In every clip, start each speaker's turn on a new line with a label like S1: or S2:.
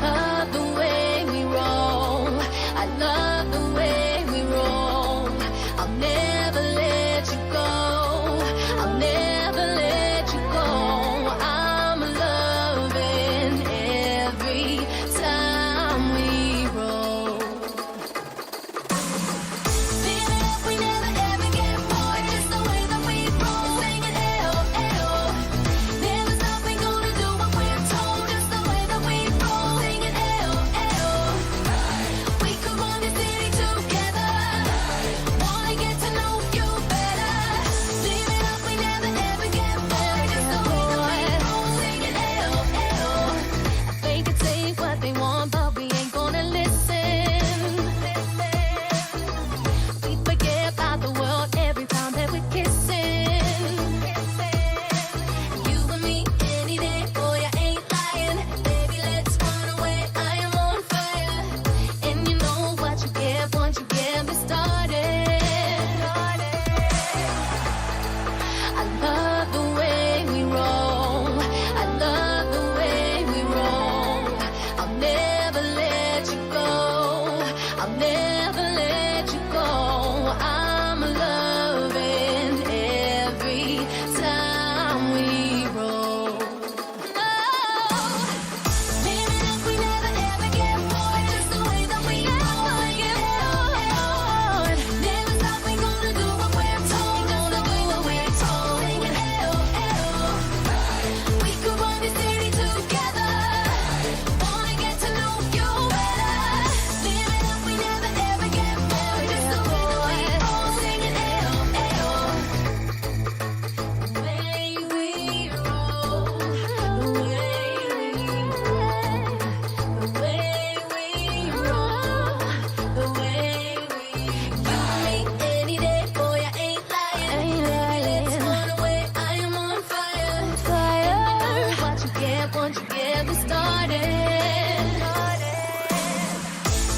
S1: love the way we roll. I love the way we roll. I'll never let you go. I'll never let you go. I'm loving every time we roll. Live it up, we never ever get bored. Just the way that we roll. Singing ayo, ayo. Never stop, we gonna do what we're told. Just the way that we roll. Singing ayo, ayo. We could run this city together. Wanna get to know you better. Live it up, we never ever get bored. Just the way that we roll. Singing ayo, ayo. They can say what they want, but we ain't gonna listen. We forget about the world every time that we're kissing. You and me any day, boy, I ain't lying. Baby, let's run away, I am on fire. And you know what you get once you get me started. I love the way we roll. I love the way we roll. I'll never let you go. I'll never let you go. I'm loving every time we roll. Live it up, we never ever get bored. Just the way that we roll. Never stop, we gonna do what we're told. Gonna do what we're told. Singing ayo, ayo. We could run this city together. Wanna get to know you better. Live it up, we never ever get bored. Just the way that we roll. Singing ayo, ayo. The way we roll. The way we roll. The way we You and me any day, boy, I ain't lying. Let's run away, I am on fire. What you get once you get me started.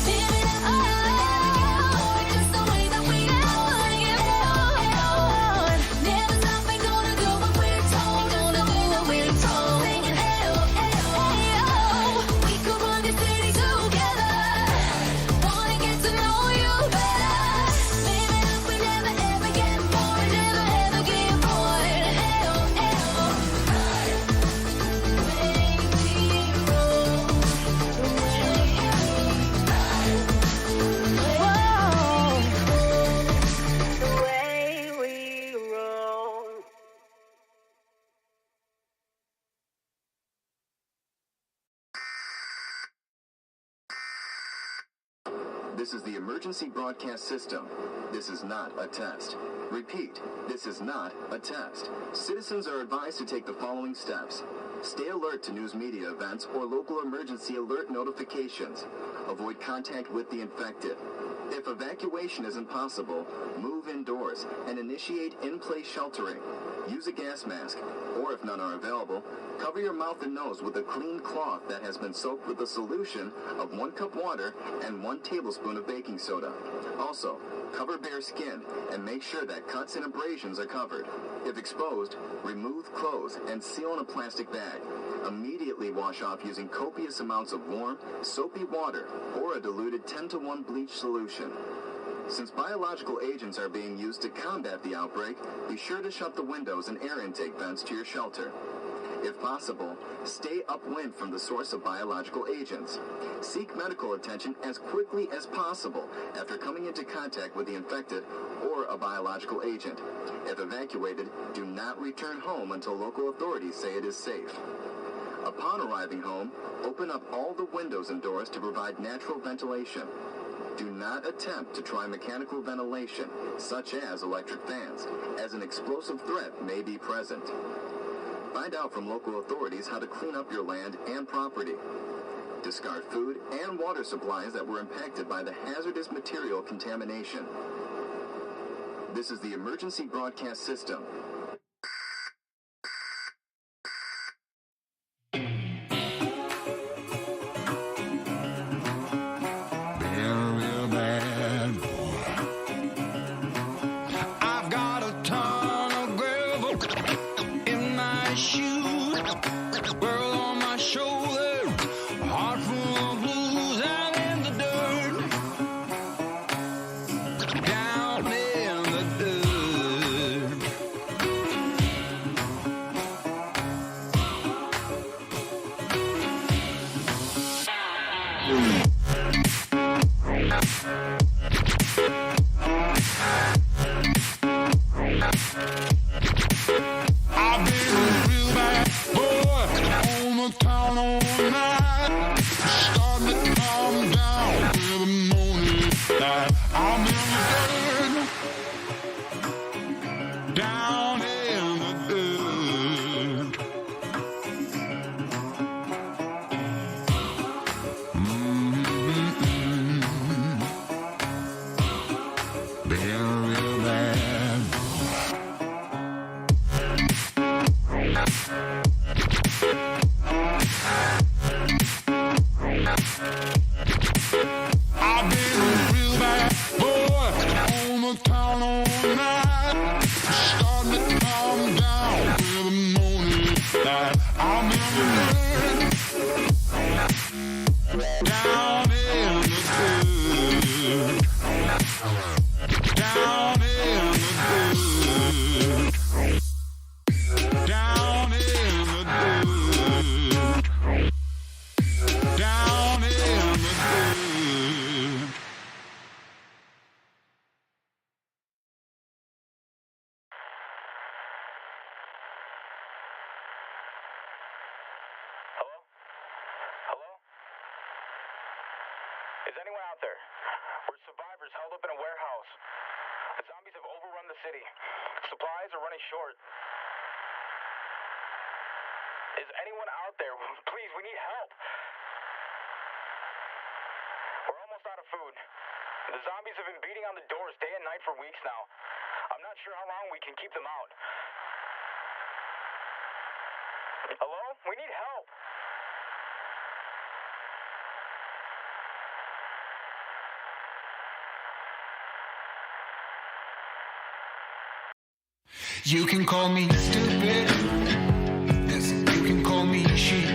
S1: Live it up, just the way that we roll. Never stop, we gonna do what we're told. Gonna do what we're told. Singing ayo, ayo. We could run this city together. Wanna get to know you better. Live it up, we never ever get bored. Never ever get bored. Ayo, ayo. The way we roll. The way we roll.
S2: This is the emergency broadcast system. This is not a test. Repeat, this is not a test. Citizens are advised to take the following steps. Stay alert to news media events or local emergency alert notifications. Avoid contact with the infected. If evacuation isn't possible, move indoors and initiate in-place sheltering. Use a gas mask, or if none are available, cover your mouth and nose with a clean cloth that has been soaked with a solution of 1 cup water and 1 tablespoon of baking soda. Also, cover bare skin and make sure that cuts and abrasions are covered. If exposed, remove clothes and seal in a plastic bag. Immediately wash off using copious amounts of warm, soapy water or a diluted 10-to-1 bleach solution. Since biological agents are being used to combat the outbreak, be sure to shut the windows and air intake vents to your shelter. If possible, stay upwind from the source of biological agents. Seek medical attention as quickly as possible after coming into contact with the infected or a biological agent. If evacuated, do not return home until local authorities say it is safe. Upon arriving home, open up all the windows and doors to provide natural ventilation. Do not attempt to try mechanical ventilation, such as electric fans, as an explosive threat may be present. Find out from local authorities how to clean up your land and property. Discard food and water supplies that were impacted by the hazardous material contamination. This is the emergency broadcast system.
S3: Shoes, world on my shoulder, heart full I've been a real bad boy on the town all night. Starting to calm down with the morning light. I'm in the dirt, down in the dirt. Been real bad. I've been a real bad boy on the town all night. Starting to calm down with the morning light. I'm in the dirt, down in the dirt, down in the dirt, down in the dirt, down in the dirt.
S4: Hello? Hello? Is anyone out there? We're survivors held up in a warehouse. The zombies have overrun the city. Supplies are running short. Is anyone out there? Please, we need help. We're almost out of food. The zombies have been beating on the doors day and night for weeks now. I'm not sure how long we can keep them out. Hello? We need help.
S3: You can call me stupid. Yes, you can call me cheap.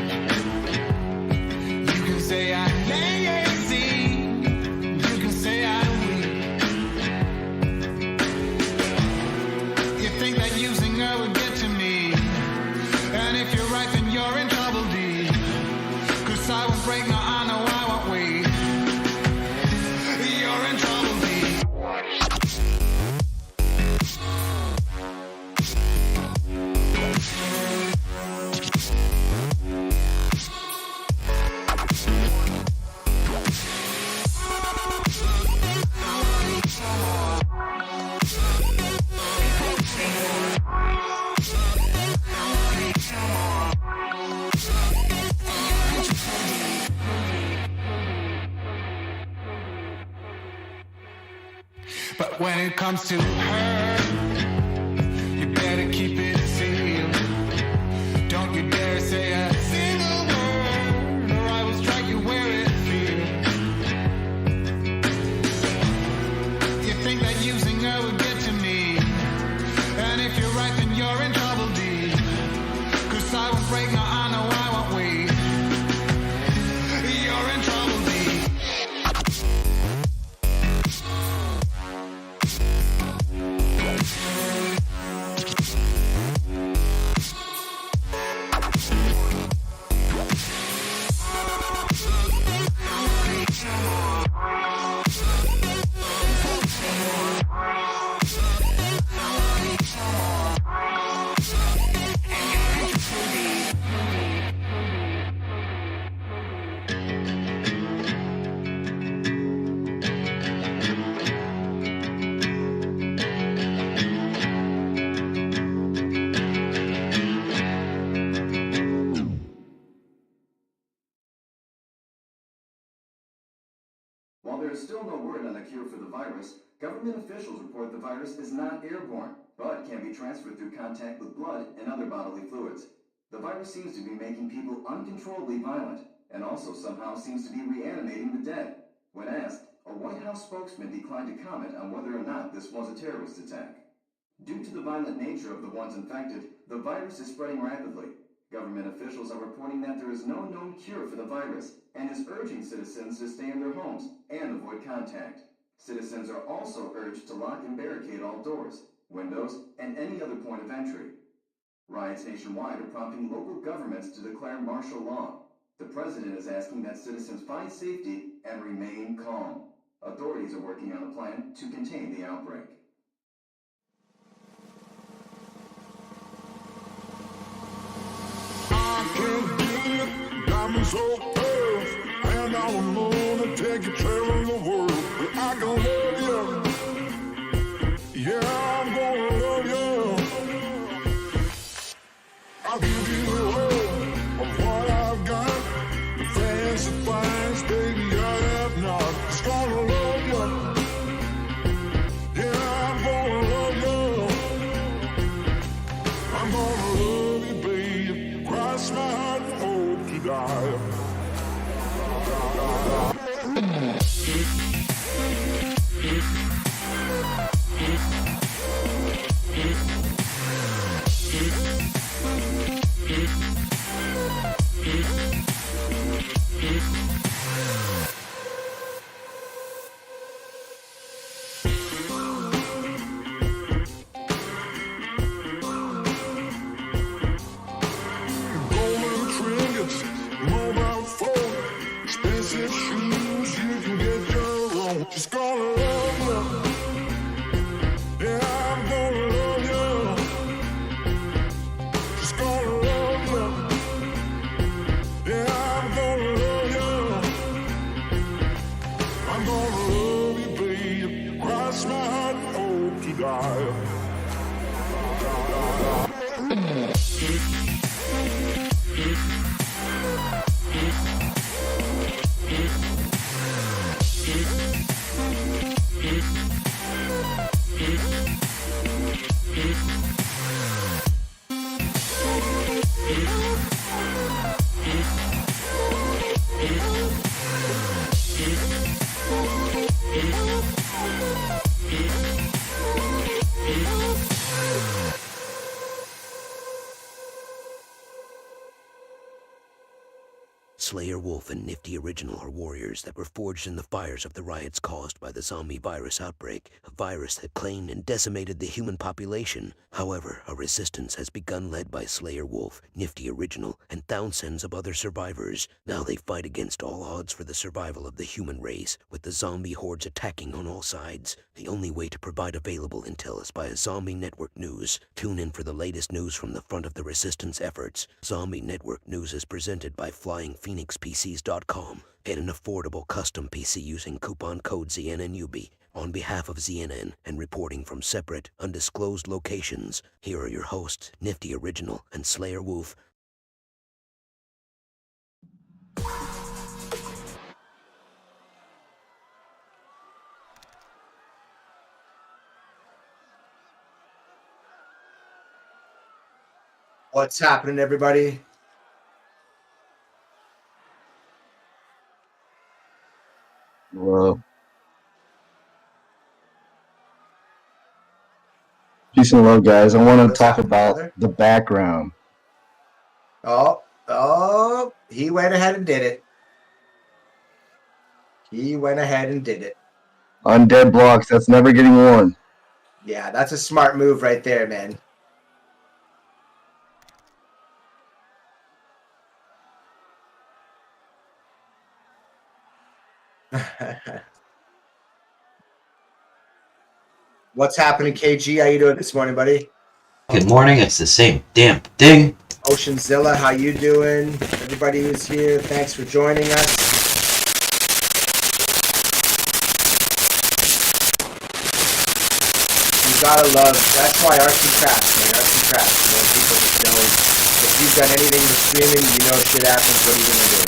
S3: You can say I'm lazy. You can say I'm weak. You think that using her would get to me. And if you're right, then you're in trouble, D. 'Cause I won't break, no, I know I won't wait. You're in trouble, D. But when it comes to her, you better keep it sealed. Don't you dare say a single word, or I will strike you where it feels. You think that using her would get to me, and if you're right, then you're in trouble, D. 'Cause I won't break, no, I know I won't wait. You're in trouble, D.
S2: While there is still no word on a cure for the virus, government officials report the virus is not airborne, but can be transferred through contact with blood and other bodily fluids. The virus seems to be making people uncontrollably violent, and also somehow seems to be reanimating the dead. When asked, a White House spokesman declined to comment on whether or not this was a terrorist attack. Due to the violent nature of the ones infected, the virus is spreading rapidly. Government officials are reporting that there is no known cure for the virus and is urging citizens to stay in their homes and avoid contact. Citizens are also urged to lock and barricade all doors, windows, and any other point of entry. Riots nationwide are prompting local governments to declare martial law. The president is asking that citizens find safety and remain calm. Authorities are working on a plan to contain the outbreak.
S5: I can't get it, diamonds so pale, and I'm gonna take you traveling the world. But I can love you, yeah, I'm gonna love you. I'll give you the whole of what I've got, the fancy finds, baby, I have not. Just gonna love you, yeah, I'm gonna love you. I'm gonna love you, baby. Cross my heart and hope to die. Golden trinkets, mobile phone, expensive shoes, you can get your own. Just gonna love you, yeah, I'm gonna love you. Just gonna love you, yeah, I'm gonna love you. I'm gonna love you, baby. Cross my heart and hope to die.
S6: Slayer Wolf and Nifty Original are warriors that were forged in the fires of the riots caused by the zombie virus outbreak, a virus that claimed and decimated the human population. However, a resistance has begun led by Slayer Wolf, Nifty Original, and thousands of other survivors. Now they fight against all odds for the survival of the human race, with the zombie hordes attacking on all sides. The only way to provide available intel is by a Zombie Network News. Tune in for the latest news from the front of the resistance efforts. Zombie Network News is presented by FlyingPhoenixPCs.com. Get an affordable custom PC using coupon code ZNNUB on behalf of ZNN and reporting from separate, undisclosed locations. Here are your hosts, Nifty Original and Slayer Wolf.
S7: What's happening, everybody?
S8: Well, peace and love, guys. I want to
S7: What's
S8: talk
S7: happening,
S8: about
S7: brother?
S8: the background.
S7: Oh, he went ahead and did it. He went ahead and did it.
S8: Undead blocks, that's never getting worn.
S7: Yeah, that's a smart move right there, man. What's happening, KG? How you doing this morning, buddy?
S9: Good morning. It's the same damn thing.
S7: Oceanzilla, how you doing? Everybody who's here, thanks for joining us. You gotta love, that's why arts and crafts, man, arts and crafts. You know, people just know, if you've got anything with streaming, you know shit happens, what are you gonna do?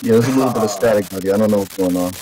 S8: Yeah, there's a little bit of static, buddy. I don't know what's going on.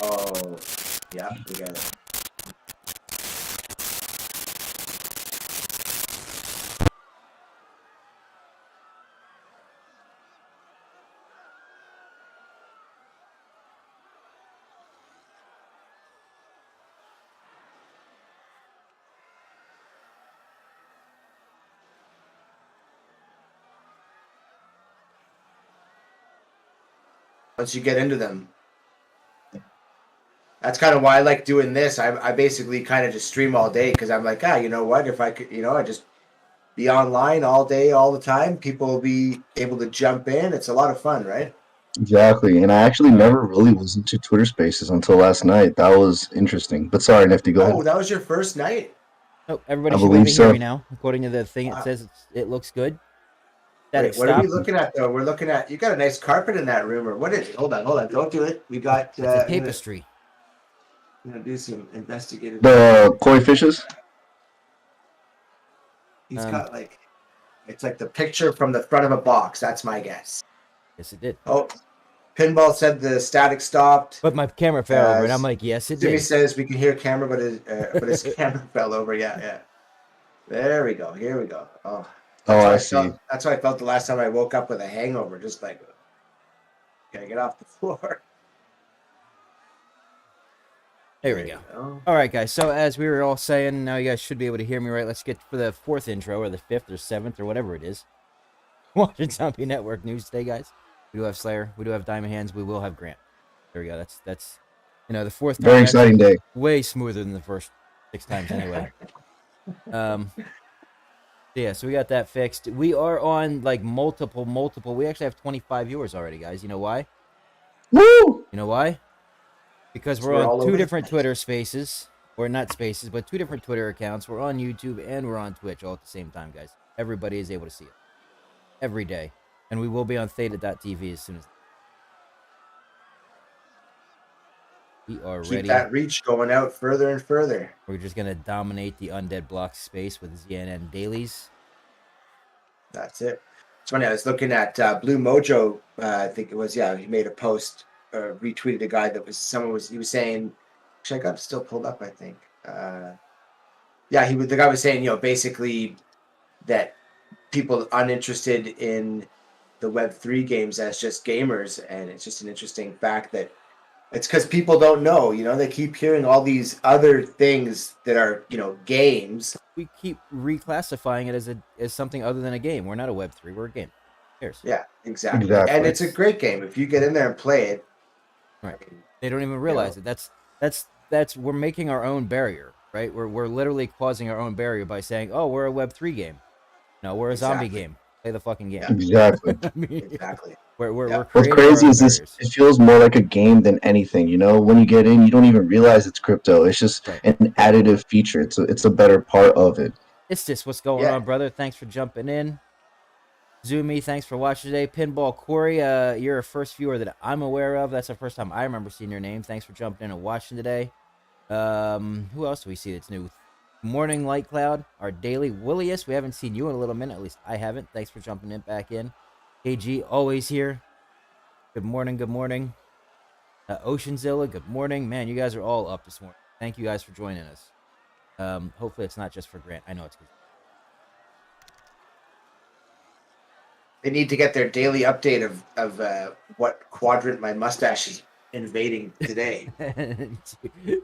S7: Oh, yeah, we got it. Once you get into them. That's kind of why I like doing this. I basically kind of just stream all day because I'm like, you know what? If I could, I just be online all day, all the time. People will be able to jump in. It's a lot of fun, right?
S8: Exactly. And I actually never really was into Twitter Spaces until last night. That was interesting. But sorry, Nifty, go
S7: Oh,
S8: ahead.
S7: that was your first night?
S10: Oh, everybody
S8: I
S10: should be able
S8: believe
S10: to hear
S8: so.
S10: me now. According to the thing, it says it looks good. Static
S7: Wait, what are we
S10: stop.
S7: looking at though? We're looking at, you got a nice carpet in that room, or what is it? Hold on, don't do it. We got
S10: It's a tapestry.
S7: I'm gonna do some investigative.
S8: The koi fishes?
S7: He's got like, it's like the picture from the front of a box. That's my guess.
S10: Yes, it did.
S7: Oh, Pinball said the static stopped.
S10: But my camera fell over, and I'm like, yes, it
S7: Jimmy
S10: did.
S7: says we can hear camera, but his camera fell over. Yeah. There we go. Here we go. Oh,
S8: I see.
S7: That's how I felt the last time I woke up with a hangover. Just like, can I get off the floor?
S10: There we go. All right, guys. So as we were all saying, now you guys should be able to hear me right. Let's get for the fourth intro, or the fifth, or seventh, or whatever it is. Watching Zombie Network news today, guys. We do have Slayer. We do have Diamond Hands. We will have Grant. There we go. That's the fourth time.
S8: Very exciting day.
S10: Way smoother than the first 6 times anyway. Yeah, so we got that fixed. We are on like multiple. We actually have 25 viewers already, guys. You know why?
S8: Woo!
S10: You know why? Because we're
S7: all
S10: on two
S7: over
S10: different Twitter spaces, or not spaces, but 2 different Twitter accounts. We're on YouTube and we're on Twitch all at the same time, guys. Everybody is able to see it every day, and we will be on Theta.tv as soon as we are
S7: Keep
S10: ready.
S7: that reach going out further and further.
S10: We're just gonna dominate the Undead Block space with ZNN dailies.
S7: That's it. It's funny. I was looking at Blue Mojo. I think it was. Yeah, he made a post, retweeted a guy that was he was saying. Actually, I got it still pulled up. I think. Yeah, the guy was saying, basically that people uninterested in the Web3 games as just gamers, and it's just an interesting fact that it's because people don't know. They keep hearing all these other things that are games.
S10: We keep reclassifying it as something other than a game. We're not a Web3. We're a game. Who cares?
S7: Yeah, exactly.
S8: Exactly.
S7: And it's a great game if you get in there and play it.
S10: Right. They don't even realize it. That's we're making our own barrier, right? We're literally causing our own barrier by saying, "Oh, we're a Web3 game." No, we're a zombie game. Play the fucking game.
S7: Yeah.
S8: Exactly.
S10: I mean,
S7: Exactly.
S10: we're
S8: What's
S10: creating our
S8: crazy
S10: own
S8: is this,
S10: barriers.
S8: it feels more like a game than anything. When you get in, you don't even realize it's crypto. It's just
S10: Right.
S8: an additive feature. It's a better part of it.
S10: It's just what's going on, brother. Thanks for jumping in. Zoomy, thanks for watching today. Pinball Corey, you're a first viewer that I'm aware of. That's the first time I remember seeing your name. Thanks for jumping in and watching today. Who else do we see that's new? Morning Light Cloud, our daily Willius. We haven't seen you in a little minute. At least I haven't. Thanks for jumping in back in. KG, always here. Good morning. Good morning. Oceanzilla, good morning. Man, you guys are all up this morning. Thank you guys for joining us. Hopefully it's not just for Grant. I know it's good.
S7: They need to get their daily update of what quadrant my mustache is invading today.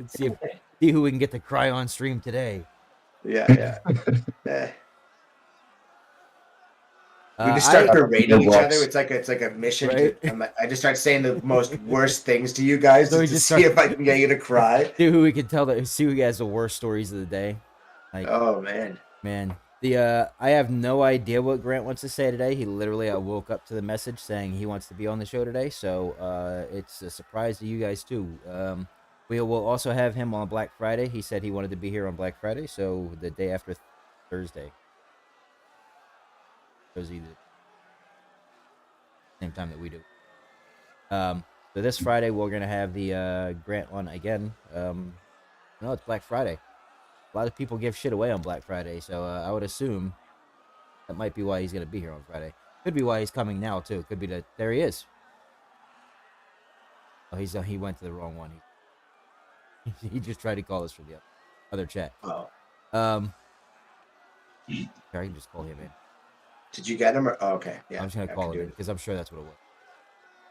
S10: see who we can get to cry on stream today.
S7: Yeah. We just start berating each other. It's like a mission.
S10: Right?
S7: I just start saying the most worst things to you guys
S10: So
S7: to see if I can get you to cry.
S10: See who we can see who has the worst stories of the day. Like,
S7: oh man.
S10: I have no idea what Grant wants to say today. He literally, I woke up to the message saying he wants to be on the show today, so it's a surprise to you guys too. We will also have him on Black Friday. He said he wanted to be here on Black Friday, so the day after Thursday. Either same time that we do. So this Friday we're gonna have the Grant on again. No, it's Black Friday. A lot of people give shit away on Black Friday, so I would assume that might be why he's gonna be here on Friday. Could be why he's coming now too. Could be that there he is. Oh, he went to the wrong one. He just tried to call us from the other chat.
S7: Oh,
S10: Here, I can just call him in.
S7: did you get him? Or, oh, okay. Yeah.
S10: I'm just gonna
S7: I
S10: call
S7: can
S10: him
S7: do
S10: in
S7: it.
S10: because I'm sure that's what it was.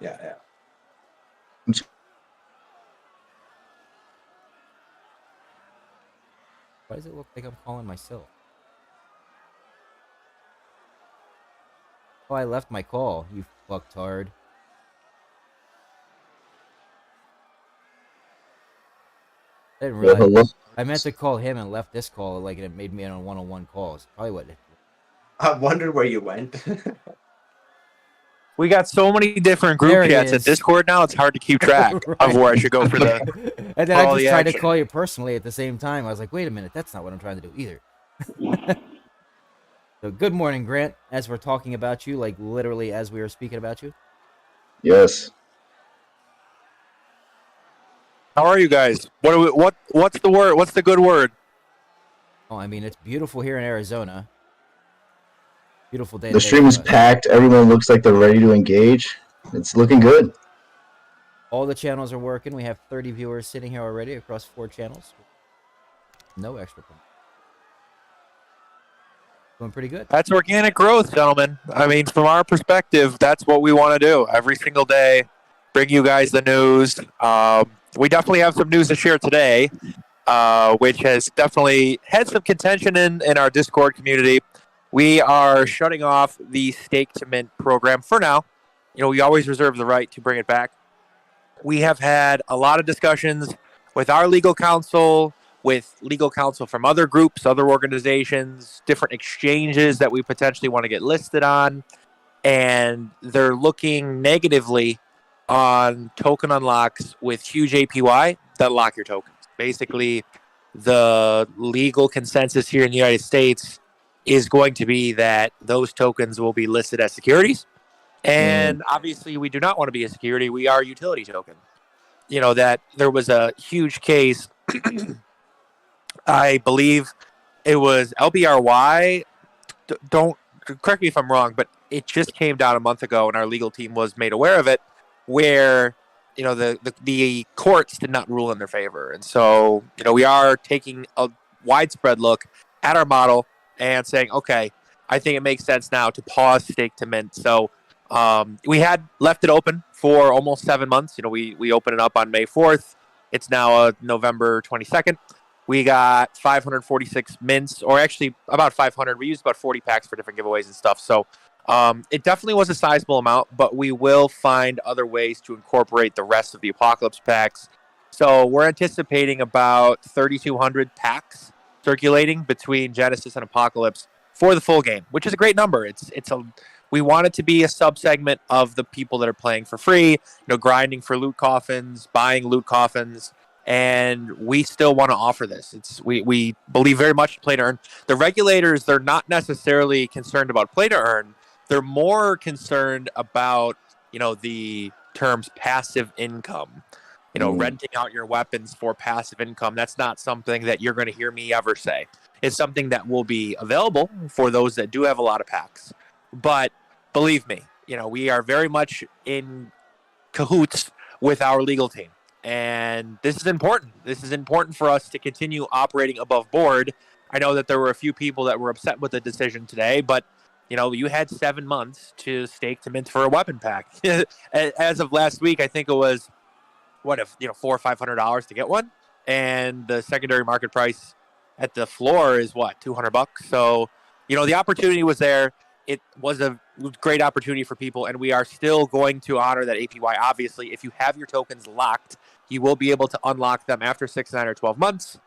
S7: Yeah.
S10: Why does it look like I'm calling myself? Oh, I left my call. You fucktard. I didn't
S8: Yeah,
S10: realize.
S8: hello.
S10: I meant to call him and left this call like it made me on one-on-one calls. Probably what.
S7: I wondered where you went.
S4: We got so many different
S10: There
S4: group
S10: he
S4: chats in
S10: is.
S4: Discord now, it's hard to keep track of where I should go for the
S10: And then
S4: for
S10: I
S4: all
S10: just
S4: the
S10: tried to
S4: action.
S10: call you personally at the same time. I was like, wait a minute, that's not what I'm trying to do either. So good morning, Grant. As we're talking about you, like literally as we were speaking about you.
S8: Yes.
S4: How are you guys? What's the word? What's the good word?
S10: Oh, I mean, it's beautiful here in Arizona. Beautiful day
S8: The
S10: today
S8: stream
S10: for
S8: is
S10: us.
S8: packed. Everyone looks like they're ready to engage. It's looking good.
S10: All the channels are working. We have 30 viewers sitting here already across 4 channels. No extra. Doing pretty good.
S4: That's organic growth, gentlemen. I mean, from our perspective, that's what we want to do every single day. Bring you guys the news. We definitely have some news to share today, which has definitely had some contention in our Discord community. We are shutting off the Stake to Mint program for now. You know, we always reserve the right to bring it back. We have had a lot of discussions with our legal counsel, with legal counsel from other groups, other organizations, different exchanges that we potentially want to get listed on. And they're looking negatively on token unlocks with huge APY that lock your tokens. Basically, the legal consensus here in the United States is going to be that those tokens will be listed as securities. And obviously, we do not want to be a security. We are a utility token. You know, that there was a huge case. I believe it was LBRY. Don't correct me if I'm wrong, but it just came down a month ago, and our legal team was made aware of it, where you know the courts did not rule in their favor, and so you know we are taking a widespread look at our model and saying, okay, I think it makes sense now to pause stake to mint. So we had left it open for almost 7 months. You know, we opened it up on May 4th. It's now November 22nd. We got 546 mints, or actually about 500. We used about 40 packs for different giveaways and stuff. So it definitely was a sizable amount, but we will find other ways to incorporate the rest of the Apocalypse packs. So we're anticipating about 3,200 packs circulating between Genesis and Apocalypse for the full game, which is a great number. We want it to be a subsegment of the people that are playing for free, you know, grinding for loot coffins, buying loot coffins. And we still want to offer this. We believe very much in play to earn. The regulators, they're not necessarily concerned about play to earn. They're more concerned about, you know, the terms passive income. You know, renting out your weapons for passive income. That's not something that you're going to hear me ever say. It's something that will be available for those that do have a lot of packs. But believe me, you know, we are very much in cahoots with our legal team. And this is important. This is important for us to continue operating above board. I know that there were a few people that were upset with the decision today, but you know, you had 7 months to stake to mint for a weapon pack. As of last week, I think it was $400 or $500 to get one, and the secondary market price at the floor is $200. So, you know, the opportunity was there. It was a great opportunity for people, and we are still going to honor that APY. Obviously, if you have your tokens locked, you will be able to unlock them after 6, 9, or 12 months.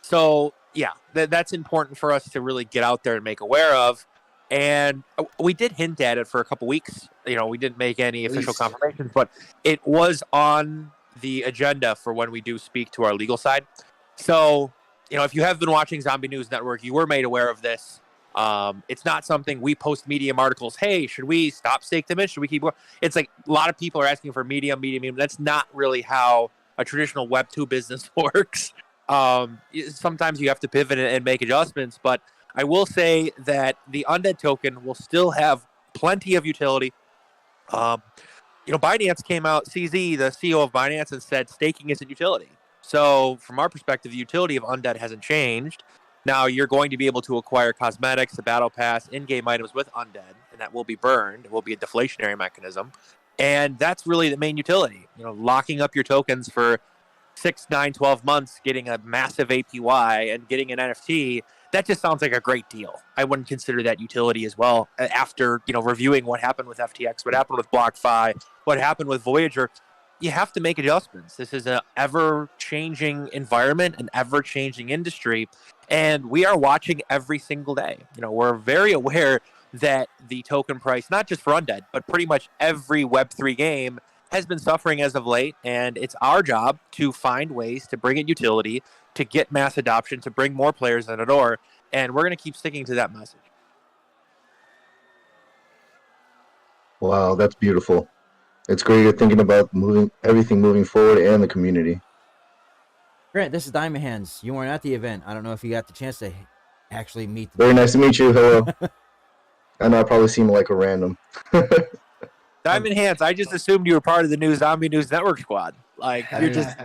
S4: So, yeah, that's important for us to really get out there and make aware of. And we did hint at it for a couple weeks. You know, we didn't make any official confirmations, but it was on the agenda for when we do speak to our legal side. So, you know, if you have been watching Zombie News Network, you were made aware of this. It's not something we post Medium articles. Hey, should we stop stake to mint? Should we keep going? It's like a lot of people are asking for medium. That's not really how a traditional Web 2 business works. Sometimes you have to pivot and make adjustments, but I will say that the Undead token will still have plenty of utility. You know, Binance came out, CZ, the CEO of Binance, and said staking isn't utility. So from our perspective, the utility of Undead hasn't changed. Now you're going to be able to acquire cosmetics, the battle pass, in-game items with Undead, and that will be burned. It will be a deflationary mechanism. And that's really the main utility. Locking up your tokens for 6, 9, 12 months, getting a massive APY and getting an NFT, that just sounds like a great deal. I wouldn't consider that utility as well after, reviewing what happened with FTX, what happened with BlockFi, what happened with Voyager. You have to make adjustments. This is an ever-changing environment, an ever-changing industry, and we are watching every single day. We're very aware that the token price, not just for Undead, but pretty much every Web3 game has been suffering as of late, and it's our job to find ways to bring it utility, to get mass adoption, to bring more players in the door, and we're going to keep sticking to that message.
S8: Wow, that's beautiful. It's great you're thinking about everything moving forward and the community.
S10: Grant, this is Diamond Hands. You weren't at the event. I don't know if you got the chance to actually meet the
S8: Very nice to meet you. Hello. I know I probably seem like a random.
S4: Diamond Hands, I just assumed you were part of the new Zombie News Network squad. Like, you're just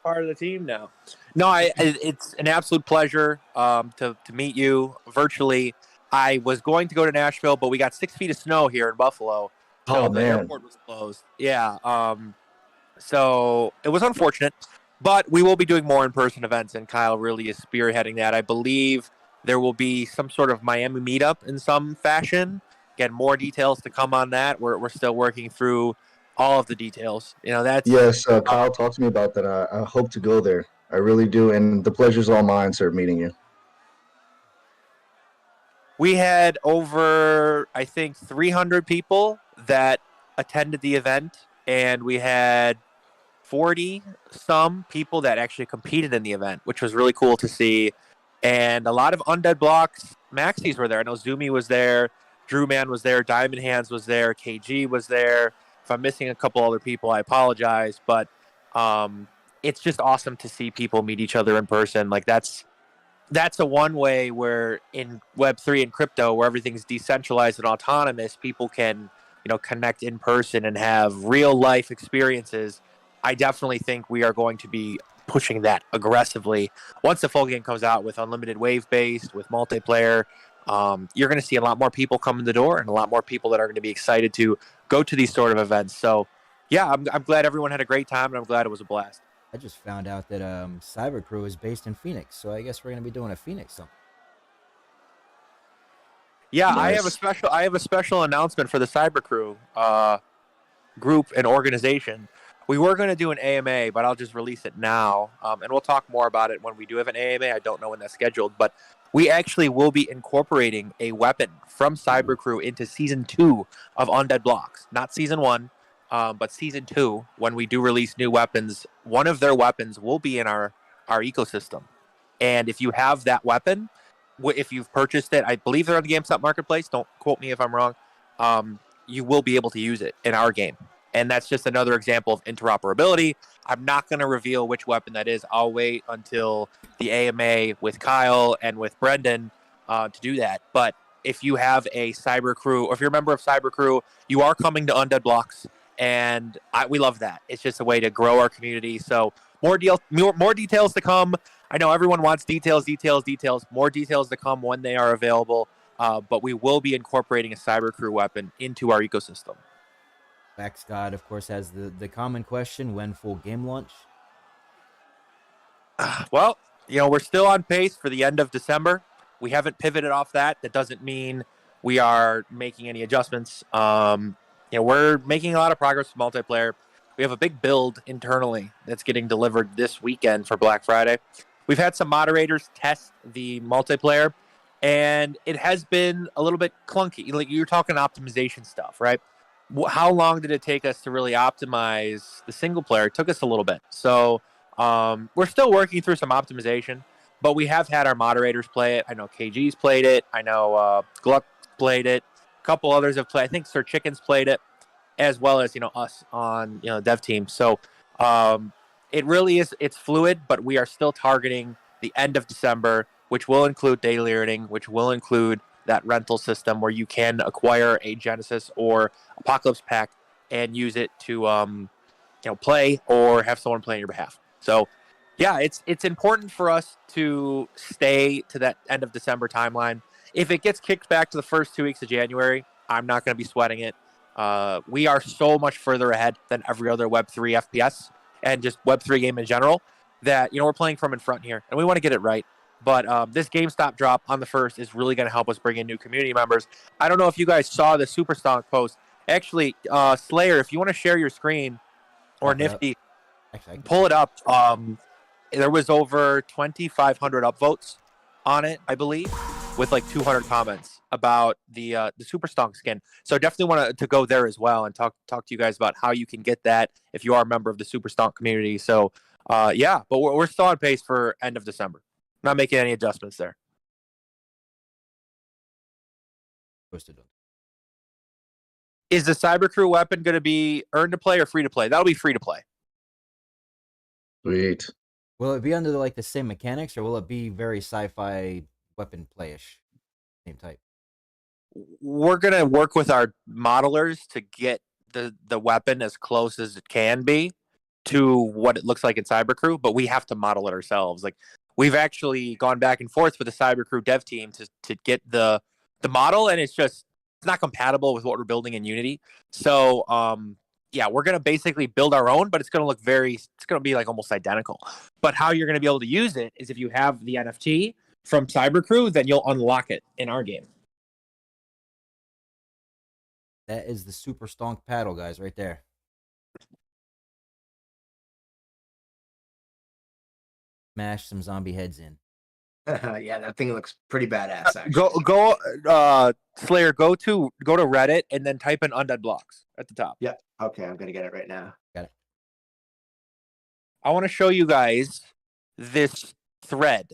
S4: part of the team now. No, it's an absolute pleasure to meet you virtually. I was going to go to Nashville, but we got 6 feet of snow here in Buffalo. So the airport was closed. Yeah. So it was unfortunate, but we will be doing more in-person events, and Kyle really is spearheading that. I believe there will be some sort of Miami meetup in some fashion. Again, more details to come on that. We're still working through all of the details. That's
S8: Yes, Kyle talked to me about that. I hope to go there. I really do, and the pleasure's all mine, sir, meeting you.
S4: We had over, I think, 300 people that attended the event, and we had 40-some people that actually competed in the event, which was really cool to see. And a lot of Undead Blocks maxis were there. I know Zumi was there, Drew Man was there, Diamond Hands was there, KG was there. If I'm missing a couple other people, I apologize. But it's just awesome to see people meet each other in person. Like, that's a one way where in Web3 and crypto, where everything's decentralized and autonomous, people can, connect in person and have real life experiences. I definitely think we are going to be pushing that aggressively. Once the full game comes out with unlimited wave-based, with multiplayer, you're going to see a lot more people come in the door and a lot more people that are going to be excited to go to these sort of events. So, yeah, I'm glad everyone had a great time, and I'm glad it was a blast.
S10: I just found out that Cyber Crew is based in Phoenix, so I guess we're going to be doing a Phoenix something.
S4: Yeah,
S8: Nice.
S4: I have a special announcement for the Cyber Crew group and organization. We were going to do an AMA, but I'll just release it now, and we'll talk more about it when we do have an AMA. I don't know when that's scheduled, but we actually will be incorporating a weapon from Cyber Crew into Season 2 of Undead Blocks. Not Season 1, but Season 2, when we do release new weapons, one of their weapons will be in our ecosystem. And if you have that weapon, if you've purchased it, I believe they're on the GameStop Marketplace. Don't quote me if I'm wrong. You will be able to use it in our game. And that's just another example of interoperability. I'm not going to reveal which weapon that is. I'll wait until the AMA with Kyle and with Brendan to do that. But if you have a Cyber Crew, or if you're a member of Cyber Crew, you are coming to Undead Blocks. And we love that. It's just a way to grow our community. So more details to come. I know everyone wants details. More details to come when they are available. But we will be incorporating a Cyber Crew weapon into our ecosystem.
S10: Max God, of course, has the common question: when full game launch?
S4: Well, we're still on pace for the end of December. We haven't pivoted off that. That doesn't mean we are making any adjustments. We're making a lot of progress with multiplayer. We have a big build internally that's getting delivered this weekend for Black Friday. We've had some moderators test the multiplayer, and it has been a little bit clunky. Like, you're talking optimization stuff, right? How long did it take us to really optimize the single player? It took us a little bit. So we're still working through some optimization, but we have had our moderators play it. I know KG's played it. I know Gluck played it. A couple others have played. I think Sir Chicken's played it, as well as us on dev team. So it really is. It's fluid, but we are still targeting the end of December, which will include daily earning, which will include that rental system where you can acquire a Genesis or Apocalypse pack and use it to play or have someone play on your behalf. So Yeah, it's important for us to stay to that end of December timeline. If it gets kicked back to the first 2 weeks of January, I'm not going to be sweating it. We are so much further ahead than every other Web3 FPS and just Web3 game in general that, we're playing from in front here, and we want to get it right. But this GameStop drop on the 1st is really going to help us bring in new community members. I don't know if you guys saw the Super Stonk post. Actually, Slayer, if you want to share your screen, or Nifty,
S10: Actually, I can
S4: pull it up. There was over 2,500 upvotes on it, I believe, with like 200 comments about the Super Stonk skin. So definitely want to go there as well and talk to you guys about how you can get that if you are a member of the Super Stonk community. So yeah, but we're still on pace for end of December. Not making any adjustments there.
S10: posted it.
S4: Is the Cybercrew weapon going to be earn to play or free to play? That'll be free to play.
S8: Sweet.
S10: Will it be under like the same mechanics, or will it be very sci-fi weapon playish, same type?
S4: We're going to work with our modelers to get the weapon as close as it can be to what it looks like in Cybercrew, but we have to model it ourselves. Like, we've actually gone back and forth with the Cybercrew dev team to get the model, and it's not compatible with what we're building in Unity. So yeah, we're going to basically build our own, but it's going to look it's going to be like almost identical. But how you're going to be able to use it is if you have the NFT from Cybercrew, then you'll unlock it in our game.
S10: That is the Super Stonk paddle, guys, right there. Smash some zombie heads in.
S7: Yeah, that thing looks pretty badass. Actually,
S4: Go, Slayer. Go to Reddit and then type in undead blocks at the top.
S7: Yeah. Okay, I'm gonna get it right now.
S10: Got it.
S4: I want to show you guys this thread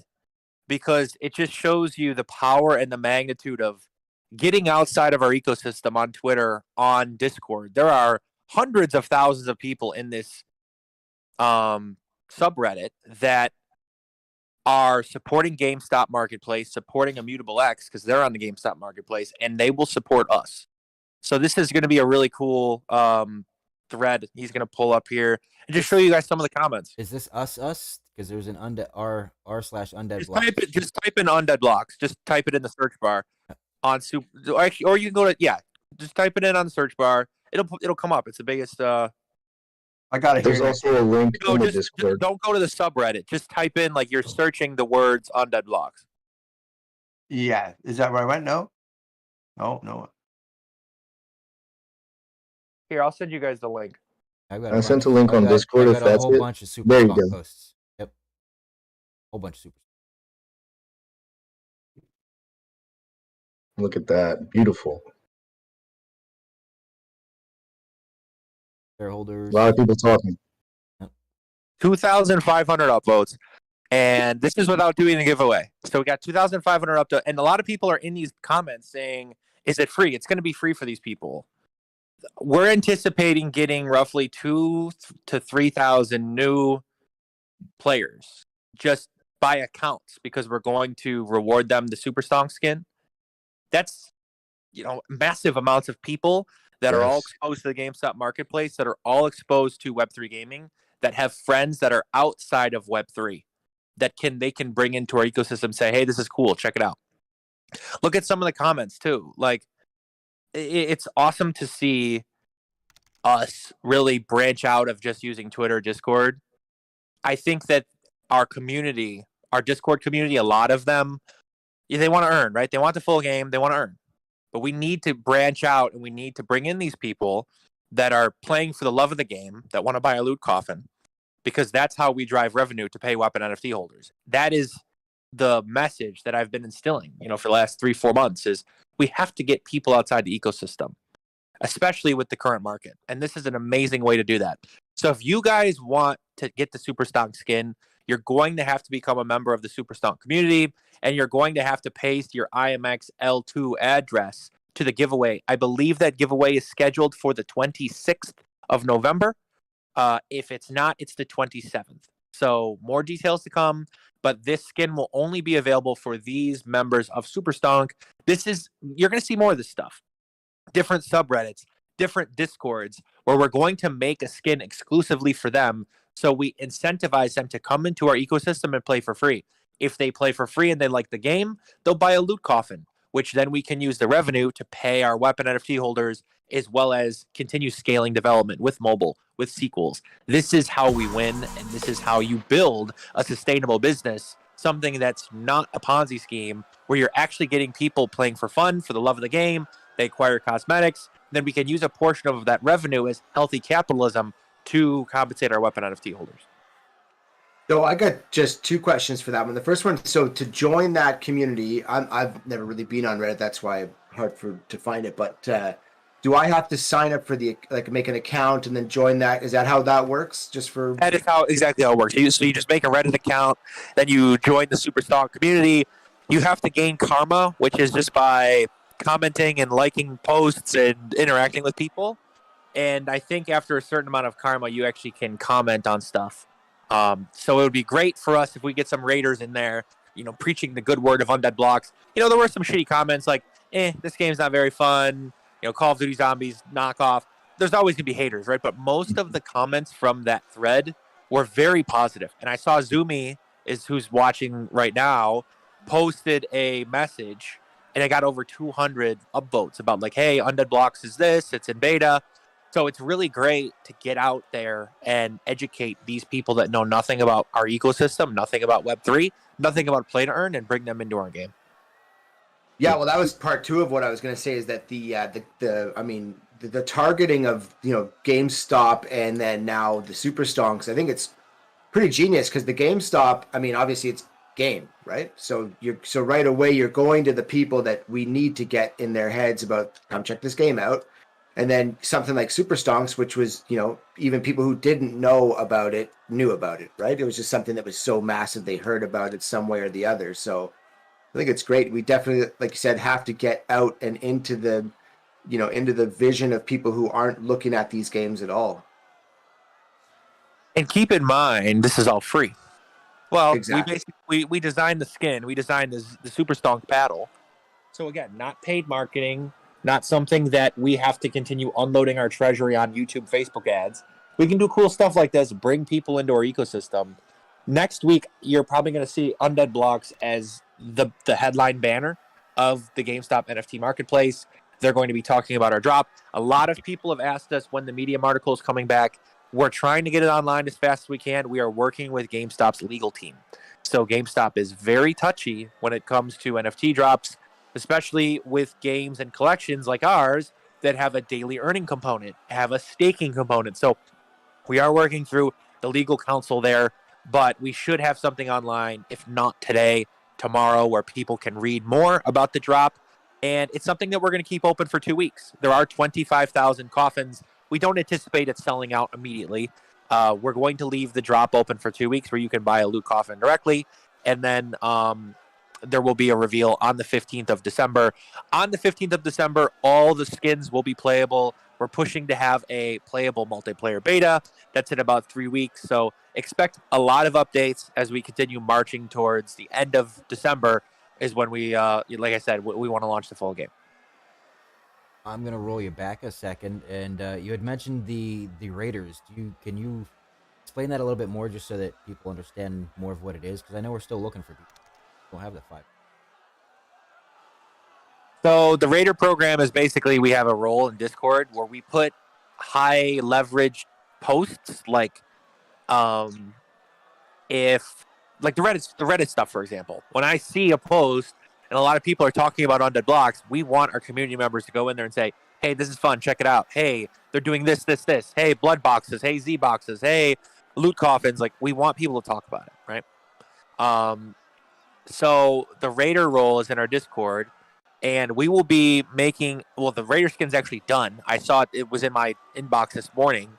S4: because it just shows you the power and the magnitude of getting outside of our ecosystem on Twitter, on Discord. There are hundreds of thousands of people in this subreddit that are supporting GameStop Marketplace, supporting Immutable X because they're on the GameStop Marketplace, and they will support us. So this is going to be a really cool thread he's going to pull up here and just show you guys some of the comments.
S10: Is this us? Because there's an undead r/undead
S4: Just
S10: block.
S4: just type in undead blocks. Just type it in the search bar on super. Actually, or you can go to just type it in on the search bar. It'll come up. It's the biggest.
S7: I got it
S8: There's
S7: here.
S8: also a link in the
S4: Just
S8: Discord.
S4: don't go to the subreddit. Just type in like you're searching the words undead blocks.
S7: Yeah, is that where I went? No. No.
S4: Here, I'll send you guys the link.
S8: I sent a link on Discord
S10: I
S8: if
S10: got a
S8: that's
S10: whole
S8: it.
S10: bunch of Super
S8: There you
S10: Stonk
S8: go.
S10: posts. Yep. Whole bunch of Super.
S8: Look at that. Beautiful.
S10: Shareholders.
S8: A lot of people talking.
S4: 2,500 upvotes, and this is without doing the giveaway. So we got 2,500 upvotes, and a lot of people are in these comments saying, "Is it free?" It's going to be free for these people. We're anticipating getting roughly 2,000 to 3,000 new players just by accounts because we're going to reward them the Super Stonk skin. That's massive amounts of people that are all
S8: Yes.
S4: exposed to the GameStop Marketplace, that are all exposed to Web3 gaming, that have friends that are outside of Web3 that they can bring into our ecosystem, say, hey, this is cool, check it out. Look at some of the comments too. Like, it's awesome to see us really branch out of just using Twitter, Discord. I think that our community, our Discord community, a lot of them, they want to earn, right? They want the full game, they want to earn. But we need to branch out and we need to bring in these people that are playing for the love of the game, that want to buy a loot coffin, because that's how we drive revenue to pay weapon NFT holders. That is the message that I've been instilling, for the last 3-4 months, is we have to get people outside the ecosystem, especially with the current market. And this is an amazing way to do that. So if you guys want to get the Super Stonk skin, you're going to have to become a member of the Super Stonk community, and you're going to have to paste your IMX L2 address to the giveaway. I believe that giveaway is scheduled for the 26th of November. If it's not, it's the 27th. So more details to come, but this skin will only be available for these members of Super Stonk. You're going to see more of this stuff. Different subreddits, different Discords, where we're going to make a skin exclusively for them, So we incentivize them to come into our ecosystem and play for free. If they play for free and they like the game, they'll buy a loot coffin, which then we can use the revenue to pay our weapon NFT holders, as well as continue scaling development with mobile, with sequels. This is how we win, and this is how you build a sustainable business, something that's not a Ponzi scheme, where you're actually getting people playing for fun, for the love of the game. They acquire cosmetics. Then we can use a portion of that revenue as healthy capitalism to compensate our weapon NFT holders.
S7: So I got just two questions for that one. The first one, so to join that community, I've never really been on Reddit. That's why it's hard to find it. But do I have to sign up for make an account and then join that? Is that how that works? Just for
S4: That is exactly how it works. So you just make a Reddit account, then you join the Superstar community. You have to gain karma, which is just by commenting and liking posts and interacting with people. And I think after a certain amount of karma, you actually can comment on stuff. So it would be great for us if we get some raiders in there, preaching the good word of Undead Blocks. There were some shitty comments like, this game's not very fun. Call of Duty Zombies, knockoff. There's always going to be haters, right? But most of the comments from that thread were very positive. And I saw Zumi, who's watching right now, posted a message, and it got over 200 upvotes about like, hey, Undead Blocks is this, it's in beta. So it's really great to get out there and educate these people that know nothing about our ecosystem, nothing about Web3, nothing about play to earn, and bring them into our game.
S7: Yeah, well, that was part two of what I was going to say, is that the targeting of GameStop and then now the Super Stonks, I think it's pretty genius, because the GameStop, obviously it's game, right? So right away you're going to the people that we need to get in their heads about, come check this game out. And then something like Super Stonks, which was, even people who didn't know about it knew about it, right? It was just something that was so massive, they heard about it some way or the other. So I think it's great. We definitely, like you said, have to get out and into the vision of people who aren't looking at these games at all.
S4: And keep in mind, this is all free. Well,
S7: Exactly.
S4: we designed the skin, we designed the Super Stonk paddle. So again, not paid marketing, not something that we have to continue unloading our treasury on YouTube, Facebook ads. We can do cool stuff like this, bring people into our ecosystem. Next week, you're probably going to see Undead Blocks as the headline banner of the GameStop NFT marketplace. They're going to be talking about our drop. A lot of people have asked us when the Medium article is coming back. We're trying to get it online as fast as we can. We are working with GameStop's legal team. So GameStop is very touchy when it comes to NFT drops, especially with games and collections like ours that have a daily earning component, have a staking component. So we are working through the legal counsel there, but we should have something online, if not today, tomorrow, where people can read more about the drop. And it's something that we're going to keep open for 2 weeks. There are 25,000 coffins. We don't anticipate it selling out immediately. We're going to leave the drop open for 2 weeks where you can buy a loot coffin directly. And then there will be a reveal on the 15th of December. On the 15th of December, all the skins will be playable. We're pushing to have a playable multiplayer beta. That's in about 3 weeks. So expect a lot of updates as we continue marching towards the end of December is when we, like I said, we want to launch the full game.
S10: I'm going to roll you back a second. And you had mentioned the Raiders. Can you explain that a little bit more just so that people understand more of what it is? Because I know we're still looking for people. Don't have that 5.
S4: So the Raider program is basically, we have a role in Discord where we put high leverage posts, like if like the Reddit stuff, for example. When I see a post and a lot of people are talking about Undead Blocks, we want our community members to go in there and say, hey, this is fun, check it out. Hey, they're doing this. Hey, blood boxes. Hey, Z boxes. Hey, loot coffins. Like, we want people to talk about it, right? So the Raider role is in our Discord, and we will be making, well, the Raider skin's actually done. I saw it was in my inbox this morning.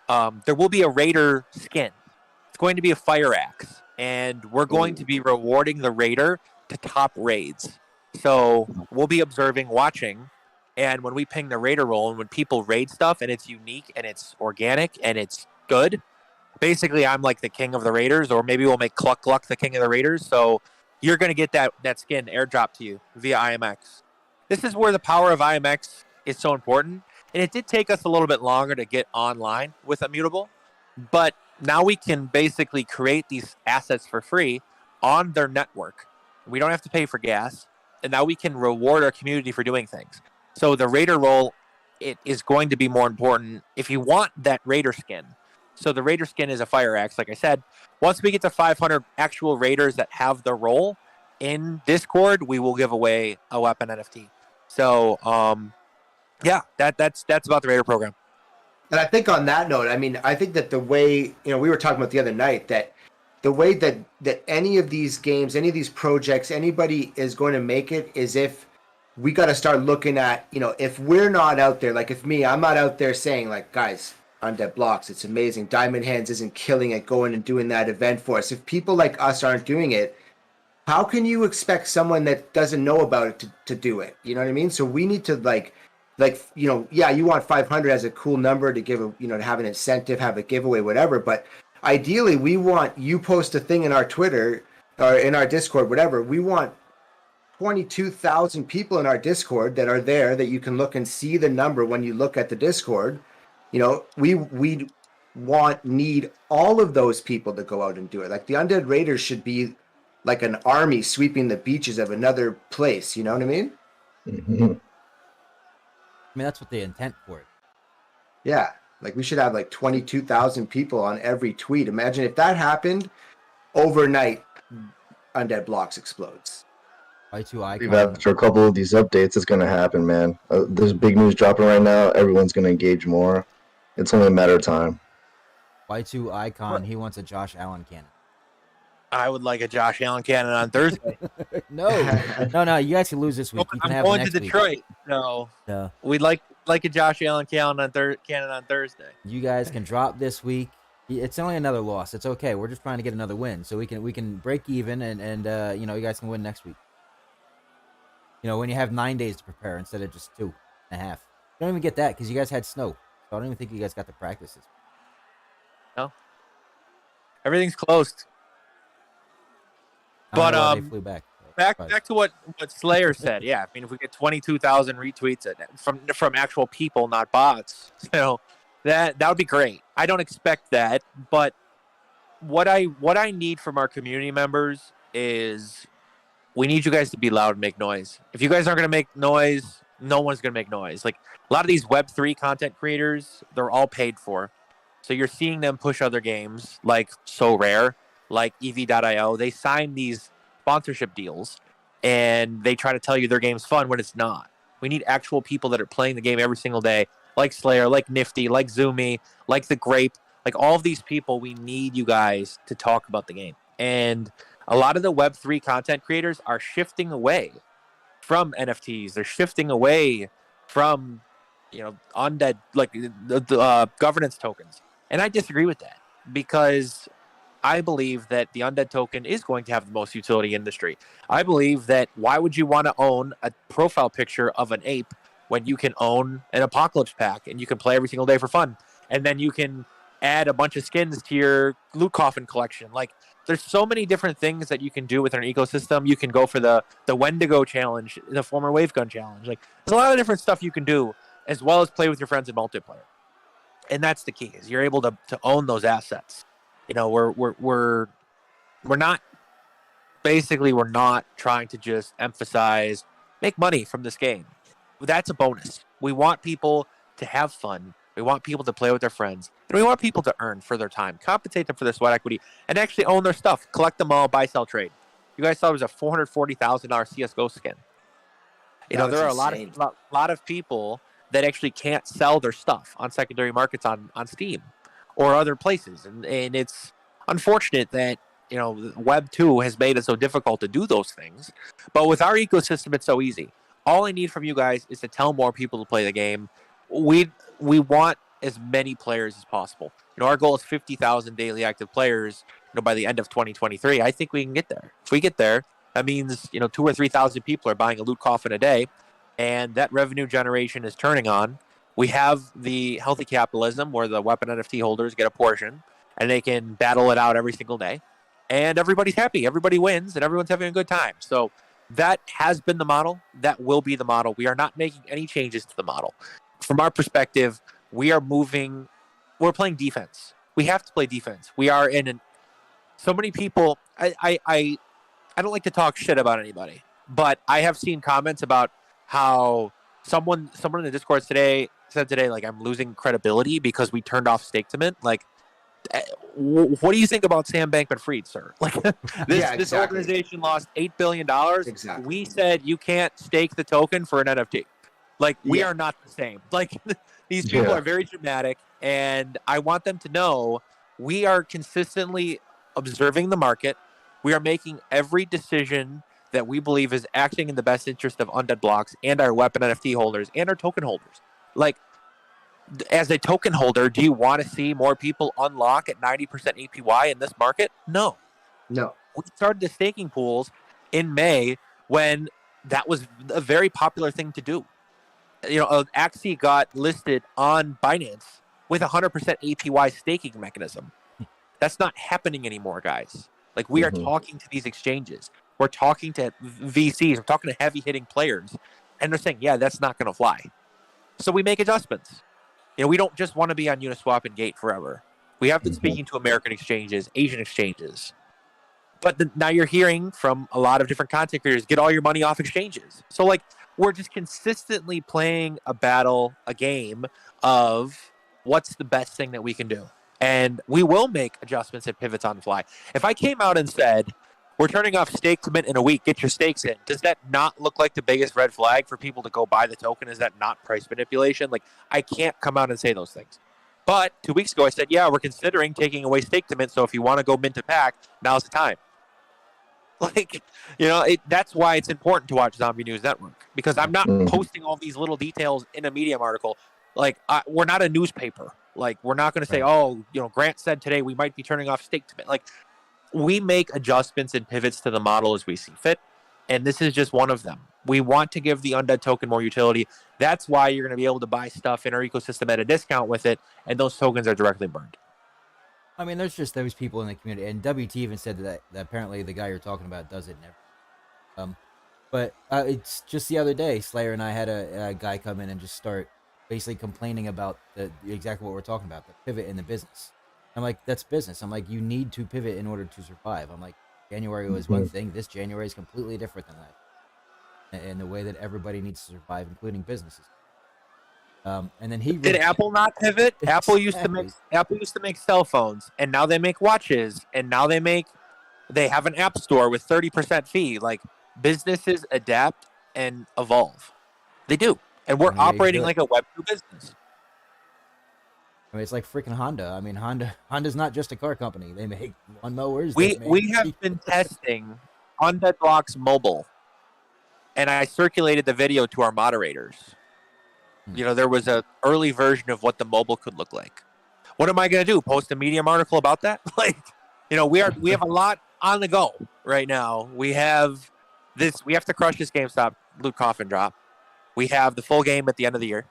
S4: There will be a Raider skin. It's going to be a fire axe, and we're going to be rewarding the Raider to top raids. So we'll be observing, watching, and when we ping the Raider role and when people raid stuff and it's unique and it's organic and it's good, basically I'm like the king of the Raiders, or maybe we'll make Cluck Cluck the king of the Raiders. So you're going to get that skin airdrop to you via IMX. This is where the power of IMX is so important. And it did take us a little bit longer to get online with Immutable, but now we can basically create these assets for free on their network. We don't have to pay for gas, and now we can reward our community for doing things. So the Raider role, it is going to be more important if you want that Raider skin. So the Raider skin is a fire axe, like I said. Once we get to 500 actual Raiders that have the role in Discord, we will give away a weapon NFT. So yeah, that's about the Raider program.
S7: And I think on that note, I mean, I think that the way, we were talking about the other night, that the way that any of these games, any of these projects, anybody is going to make it is if we got to start looking at, if we're not out there, like if I'm not out there saying like, guys, Undead Blocks, it's amazing. Diamond Hands isn't killing it, going and doing that event for us. If people like us aren't doing it, how can you expect someone that doesn't know about it to do it? You know what I mean? So we need to you want 500 as a cool number to give to have an incentive, have a giveaway, whatever. But ideally, we want you post a thing in our Twitter or in our Discord, whatever. We want 22,000 people in our Discord that are there that you can look and see the number when you look at the Discord. We need all of those people to go out and do it. Like the Undead Raiders should be like an army sweeping the beaches of another place. You know what I mean?
S8: Mm-hmm.
S10: I mean, that's what the intent for it.
S7: Yeah. Like we should have like 22,000 people on every tweet. Imagine if that happened overnight, Undead Blocks explodes.
S10: Y2 Icon.
S8: Believe after a couple of these updates, it's going to happen, man. There's big news dropping right now. Everyone's going to engage more. It's only a matter of time.
S10: Y2 Icon, he wants a Josh Allen cannon.
S4: I would like a Josh Allen cannon on Thursday.
S10: No. You guys can lose this week. You can
S4: I'm
S10: have
S4: going
S10: it
S4: to
S10: next
S4: Detroit.
S10: week.
S4: No.
S10: No.
S4: We'd like a Josh Allen cannon on Thursday.
S10: You guys can drop this week. It's only another loss. It's okay. We're just trying to get another win, so we can break even and you guys can win next week. When you have 9 days to prepare instead of just 2.5. You don't even get that because you guys had snow. So I don't even think you guys got the practices.
S4: No. Everything's closed. But
S10: they flew back.
S4: Back to what Slayer said. Yeah, I mean, if we get 22,000 retweets from actual people, not bots, that would be great. I don't expect that, but what I need from our community members is we need you guys to be loud and make noise. If you guys aren't going to make noise, no one's going to make noise. Like a lot of these Web3 content creators, they're all paid for. So you're seeing them push other games like So Rare, like EV.io. They sign these sponsorship deals and they try to tell you their game's fun when it's not. We need actual people that are playing the game every single day, like Slayer, like Nifty, like Zoomy, like The Grape, like all of these people. We need you guys to talk about the game. And a lot of the Web3 content creators are shifting away from NFTs. They're shifting away from, undead, like the governance tokens. And I disagree with that because I believe that the undead token is going to have the most utility in the industry. I believe that why would you want to own a profile picture of an ape when you can own an apocalypse pack and you can play every single day for fun? And then you can add a bunch of skins to your loot coffin collection. Like there's so many different things that you can do within an ecosystem. You can go for the Wendigo challenge, the former wave gun challenge. Like there's a lot of different stuff you can do as well as play with your friends in multiplayer. And that's the key, is you're able to own those assets. We're not trying to just emphasize make money from this game. That's a bonus. We want people to have fun. We want people to play with their friends. And we want people to earn for their time, compensate them for their sweat equity, and actually own their stuff. Collect them all, buy, sell, trade. You guys saw it was a $440,000 CSGO skin. There are a lot of people that actually can't sell their stuff on secondary markets on Steam or other places. And it's unfortunate that, Web 2 has made it so difficult to do those things. But with our ecosystem, it's so easy. All I need from you guys is to tell more people to play the game. We want as many players as possible. Our goal is 50,000 daily active players, by the end of 2023. I think we can get there. If we get there, that means, 2,000 or 3,000 people are buying a loot coffin a day, and that revenue generation is turning on. We have the healthy capitalism where the weapon NFT holders get a portion and they can battle it out every single day. And everybody's happy. Everybody wins and everyone's having a good time. So that has been the model. That will be the model. We are not making any changes to the model. From our perspective, we're playing defense. we have to play defense. We are so many people. I don't like to talk shit about anybody, but I have seen comments about how someone in the Discord said today, like, I'm losing credibility because we turned off Stake to Mint. Like, what do you think about Sam Bankman-Fried, sir? Like, this organization lost $8 billion.
S7: Exactly.
S4: We said you can't stake the token for an NFT. Like, we are not the same. Like, these people are very dramatic, and I want them to know we are consistently observing the market. We are making every decision that we believe is acting in the best interest of Undead Blocks and our weapon NFT holders and our token holders. Like, as a token holder, do you want to see more people unlock at 90% APY in this market? No.
S7: No.
S4: We started the staking pools in May when that was a very popular thing to do. You know, Axie got listed on Binance with 100% APY staking mechanism. That's not happening anymore, guys. Like, we are talking to these exchanges. We're talking to VCs. We're talking to heavy-hitting players. And they're saying, yeah, that's not going to fly. So we make adjustments. You know, we don't just want to be on Uniswap and Gate forever. We have been speaking to American exchanges, Asian exchanges. But now you're hearing from a lot of different content creators, get all your money off exchanges. So, like, we're just consistently playing a game of what's the best thing that we can do. And we will make adjustments and pivots on the fly. If I came out and said, we're turning off Stake to Mint in a week, get your stakes in, does that not look like the biggest red flag for people to go buy the token? Is that not price manipulation? Like, I can't come out and say those things. But 2 weeks ago, I said, yeah, we're considering taking away Stake to Mint, so if you want to go mint a pack, now's the time. Like, you know, that's why it's important to watch Zombie News Network, because I'm not posting all these little details in a Medium article. Like, we're not a newspaper. Like, we're not going to say, oh, you know, Grant said today we might be turning off Stake to Mint. Like, we make adjustments and pivots to the model as we see fit, and this is just one of them. We want to give the Undead token more utility. That's why you're going to be able to buy stuff in our ecosystem at a discount with it, and those tokens are directly burned.
S10: I mean, there's just those people in the community, and WT even said that apparently the guy you're talking about does it never. But it's just the other day, Slayer and I had a guy come in and just start basically complaining about exactly what we're talking about, the pivot in the business. I'm like, that's business. I'm like, you need to pivot in order to survive. I'm like, January was one thing. This January is completely different than that. And the way that everybody needs to survive, including businesses. And then
S4: did Apple not pivot? Apple used to make cell phones, and now they make watches, and now they have an app store with 30% fee. Like, businesses adapt and evolve. They do. And we're operating like a Web2 business.
S10: I mean, it's like freaking Honda. I mean, Honda's not just a car company. They make lawnmowers.
S4: We have been testing Undead Blocks mobile, and I circulated the video to our moderators. You know, there was an early version of what the mobile could look like. What am I going to do? Post a Medium article about that? Like, you know, we have a lot on the go right now. We have to crush this GameStop loot coffin drop. We have the full game at the end of the year.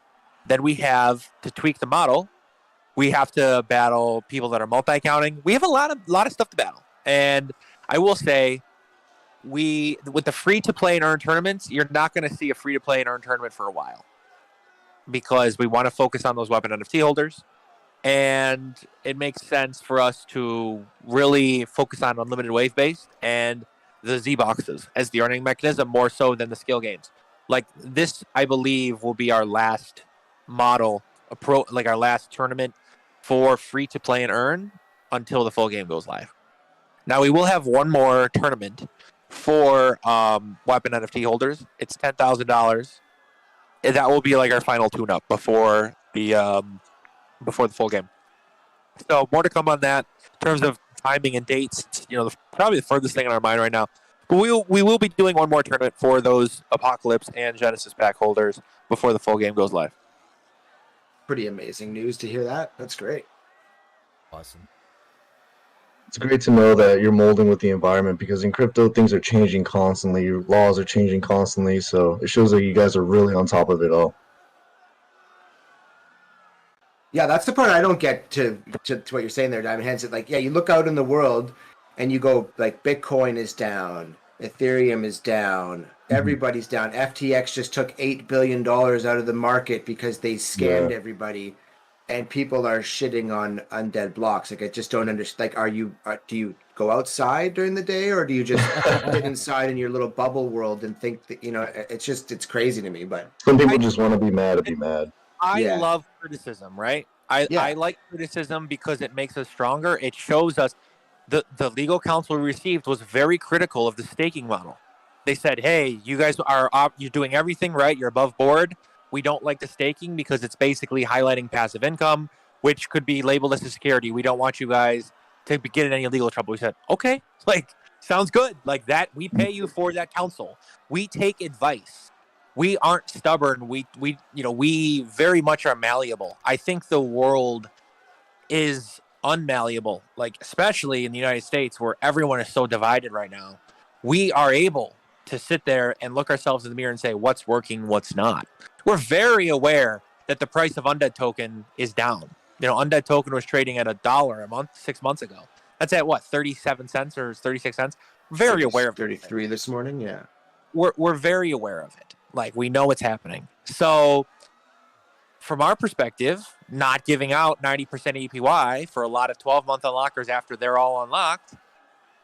S4: Then we have to tweak the model. We have to battle people that are multi-counting. We have a lot of stuff to battle. And I will say, with the free-to-play and earn tournaments, you're not going to see a free-to-play and earn tournament for a while, because we want to focus on those weapon NFT holders. And it makes sense for us to really focus on unlimited wave-based and the Z-boxes as the earning mechanism, more so than the skill games. Like, this, I believe, will be our last model, our last tournament for free-to-play and earn until the full game goes live. Now, we will have one more tournament for weapon NFT holders. It's $10,000. That will be like our final tune-up before the full game. So more to come on that in terms of timing and dates. It's, you know, probably the furthest thing in our mind right now. But we will be doing one more tournament for those Apocalypse and Genesis pack holders before the full game goes live.
S7: Pretty amazing news to hear that. That's great.
S10: Awesome.
S8: It's great to know that you're molding with the environment, because in crypto, things are changing constantly. Your laws are changing constantly. So it shows that you guys are really on top of it all.
S7: Yeah, that's the part I don't get to what you're saying there, Diamond Hands. Like, yeah, you look out in the world and you go, like, Bitcoin is down, Ethereum is down, everybody's down. FTX just took $8 billion out of the market because they scammed everybody. and people are shitting on undead blocks. Like I just don't understand. Like, do you go outside during the day, or do you just sit inside in your little bubble world and think that it's crazy to me. But
S8: Some people just want to be mad to be mad.
S4: I
S7: Yeah.
S4: love criticism, right? I
S7: Yeah.
S4: like criticism because it makes us stronger. It shows us the legal counsel we received was very critical of the staking model. They said, "Hey, you guys you're doing everything right. You're above board. We don't like the staking because it's basically highlighting passive income, which could be labeled as a security. We don't want you guys to get in any legal trouble." We said, "Okay, like sounds good. Like that. We pay you for that counsel. We take advice. We aren't stubborn. We very much are malleable. I think the world is unmalleable, like especially in the United States where everyone is so divided right now. We are able to sit there and look ourselves in the mirror and say what's working, what's not. We're very aware that the price of Undead token is down. Undead token was trading at $1 a month 6 months ago. That's at what, 37 cents or 36 cents? Very aware of
S7: 33 this morning. Yeah.
S4: We're very aware of it. Like we know what's happening. So from our perspective, not giving out 90% APY for a lot of 12-month unlockers after they're all unlocked,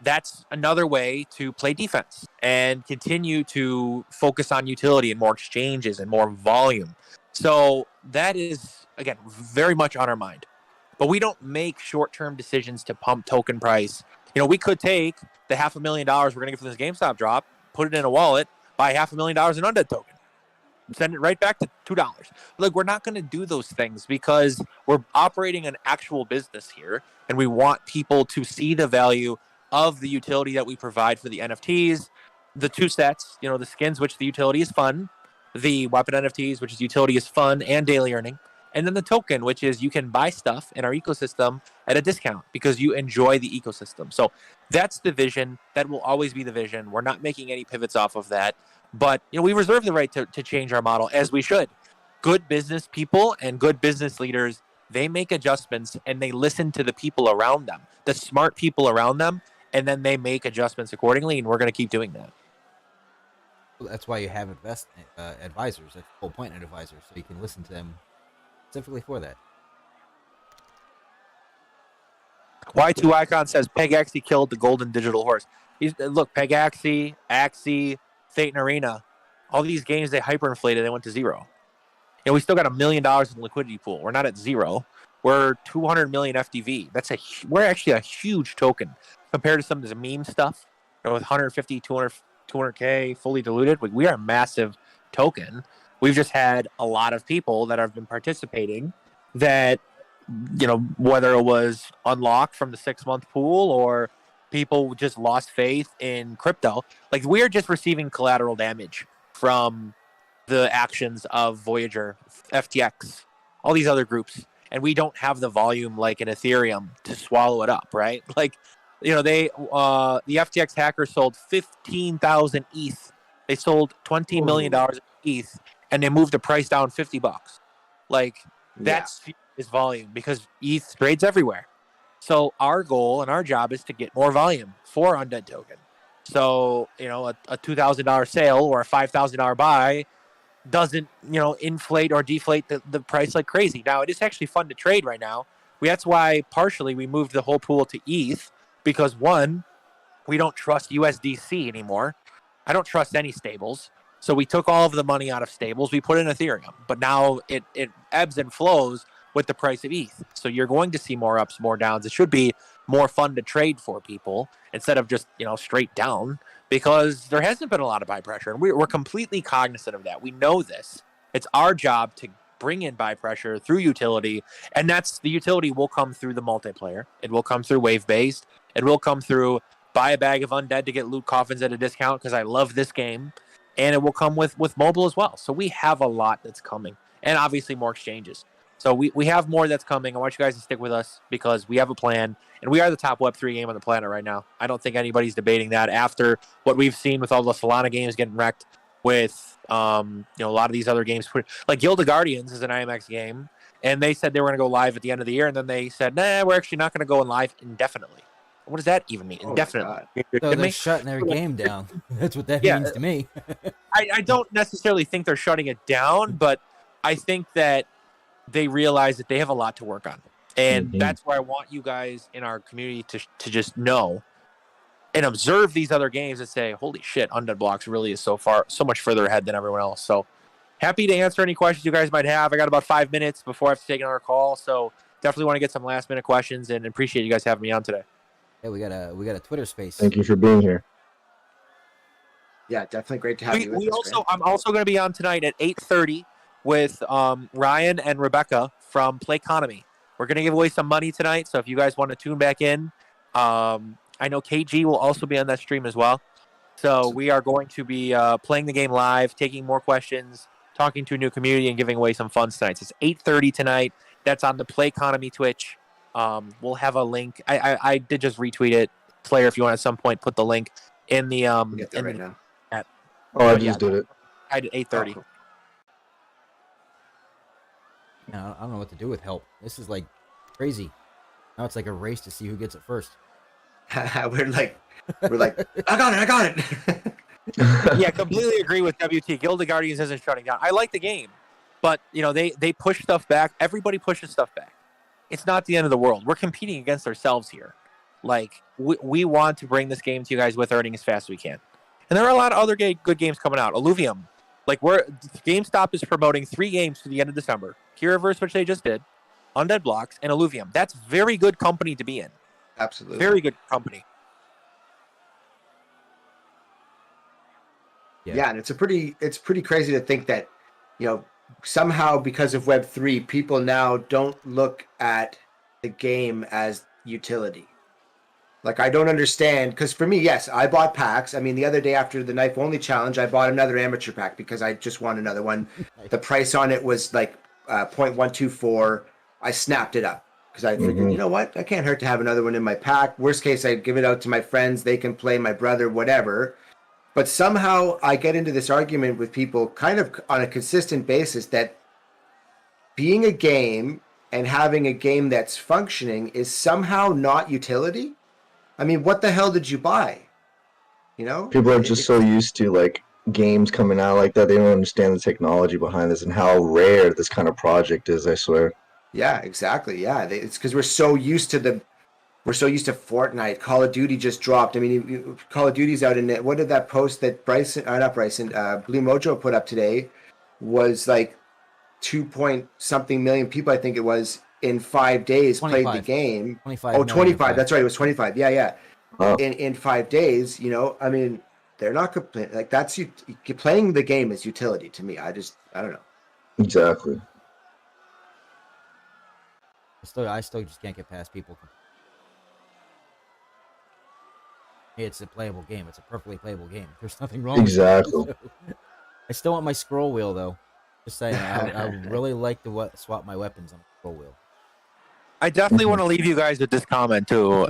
S4: that's another way to play defense and continue to focus on utility and more exchanges and more volume. So that is, again, very much on our mind. But we don't make short-term decisions to pump token price. We could take the $500,000 we're going to get from this GameStop drop, put it in a wallet, buy $500,000 in Undead token, send it right back to $2. Like, we're not going to do those things because we're operating an actual business here, and we want people to see the value of the utility that we provide for the NFTs, the two sets, the skins, which the utility is fun, the weapon NFTs, which is utility is fun and daily earning, and then the token, which is you can buy stuff in our ecosystem at a discount because you enjoy the ecosystem. So that's the vision. That will always be the vision. We're not making any pivots off of that. But we reserve the right to change our model, as we should. Good business people and good business leaders, they make adjustments and they listen to the people around them, the smart people around them, and then they make adjustments accordingly, and we're going to keep doing that.
S10: Well, that's why you have advisors. That's the whole point of advisors, so you can listen to them specifically for that.
S4: Y2 Icon says Pegaxi killed the golden digital horse. Look, Pegaxi, Axie, Fate and Arena, all these games they hyperinflated, they went to zero. We still got $1 million in the liquidity pool. We're not at zero. We're 200 million FDV. We're actually a huge token compared to some of the meme stuff with 150, 200K fully diluted. We are a massive token. We've just had a lot of people that have been participating that, whether it was unlocked from the 6-month pool or people just lost faith in crypto. Like, we're just receiving collateral damage from the actions of Voyager, FTX, all these other groups. And we don't have the volume like an Ethereum to swallow it up, right? Like, the FTX hackers sold 15,000 ETH. They sold $20 million ETH, and they moved the price down $50. Like, that's is volume because ETH trades everywhere. So our goal and our job is to get more volume for Undead token. So, a $2,000 sale or a $5,000 buy doesn't, inflate or deflate the price like crazy. Now, it is actually fun to trade right now. That's why partially we moved the whole pool to ETH because, one, we don't trust USDC anymore. I don't trust any stables. So we took all of the money out of stables. We put in Ethereum. But now it ebbs and flows with the price of ETH. So you're going to see more ups, more downs. It should be more fun to trade for people instead of just, straight down because there hasn't been a lot of buy pressure. And we're completely cognizant of that. We know this. It's our job to bring in buy pressure through utility. And the utility will come through the multiplayer. It will come through wave-based. It will come through buy a bag of Undead to get loot coffins at a discount because I love this game. And it will come with mobile as well. So we have a lot that's coming. And obviously more exchanges. So we have more that's coming. I want you guys to stick with us because we have a plan, and we are the top Web3 game on the planet right now. I don't think anybody's debating that after what we've seen with all the Solana games getting wrecked with a lot of these other games. Like Guild of Guardians is an IMX game, and they said they were going to go live at the end of the year, and then they said, nah, we're actually not going to go live indefinitely. What does that even mean? Indefinitely.
S10: So they're shutting their game down. That's what that means to me.
S4: I don't necessarily think they're shutting it down, but I think that they realize that they have a lot to work on. And
S8: Mhm.
S4: that's where I want you guys in our community to just know and observe these other games and say, holy shit, Undead Blocks really is so much further ahead than everyone else. So happy to answer any questions you guys might have. I got about 5 minutes before I have to take another call. So definitely want to get some last minute questions and appreciate you guys having me on today.
S10: Yeah, we got a Twitter space.
S8: Thank you for being here.
S7: Yeah, definitely great to have you with us.
S4: I'm also going to be on tonight at 8:30 with Ryan and Rebecca from Playconomy. We're going to give away some money tonight, so if you guys want to tune back in, I know KG will also be on that stream as well. So we are going to be playing the game live, taking more questions, talking to a new community, and giving away some funds tonight. So it's 8:30 tonight. That's on the Playconomy Twitch. We'll have a link. I did just retweet it. Slayer, if you want at some point, put the link in the
S7: We'll get there right now.
S8: Oh, I just did it.
S4: I did 8:30.
S7: Oh, cool.
S10: I don't know what to do with help. This is like crazy. Now it's like a race to see who gets it first.
S7: we're like, I got it.
S4: Yeah, completely agree with WT. Guild of Guardians isn't shutting down. I like the game, but they push stuff back. Everybody pushes stuff back. It's not the end of the world. We're competing against ourselves here. Like we want to bring this game to you guys with earning as fast as we can. And there are a lot of other good games coming out. Illuvium. Like GameStop is promoting 3 games to the end of December. Kiraverse, which they just did, Undead Blocks, and Illuvium. That's very good company to be in.
S7: Absolutely.
S4: Very good company.
S7: Yeah, and it's pretty crazy to think that, somehow because of Web3, people now don't look at the game as utility. Like, I don't understand, because for me, yes, I bought packs. I mean, the other day after the Knife Only Challenge, I bought another amateur pack because I just want another one. The price on it was like 0.124. I snapped it up because I figured, you know what? I can't hurt to have another one in my pack. Worst case, I give it out to my friends. They can play, my brother, whatever. But somehow I get into this argument with people kind of on a consistent basis that being a game and having a game that's functioning is somehow not utility. I mean, what the hell did you buy?
S8: People are just so used to like games coming out like that. They don't understand the technology behind this and how rare this kind of project is, I swear.
S7: Yeah, exactly. Yeah, it's because we're so used to Fortnite. Call of Duty just dropped. I mean, Call of Duty's out in it. What did that post that Blue Mojo put up today was like 2-point-something million people, I think it was, in 5 days
S10: 25.
S7: played the game.
S10: 25
S7: Oh,
S10: million
S7: 25. That's right. It was 25. Yeah.
S8: Wow.
S7: In 5 days, I mean, they're not complaining. Like, that's you playing the game is utility to me. I don't know.
S8: Exactly.
S10: I still just can't get past people. It's a playable game. It's a perfectly playable game. There's nothing wrong
S8: Exactly.
S10: with it. I still want my scroll wheel, though. Just saying, I would really like to swap my weapons on the scroll wheel.
S4: I definitely want to leave you guys with this comment too.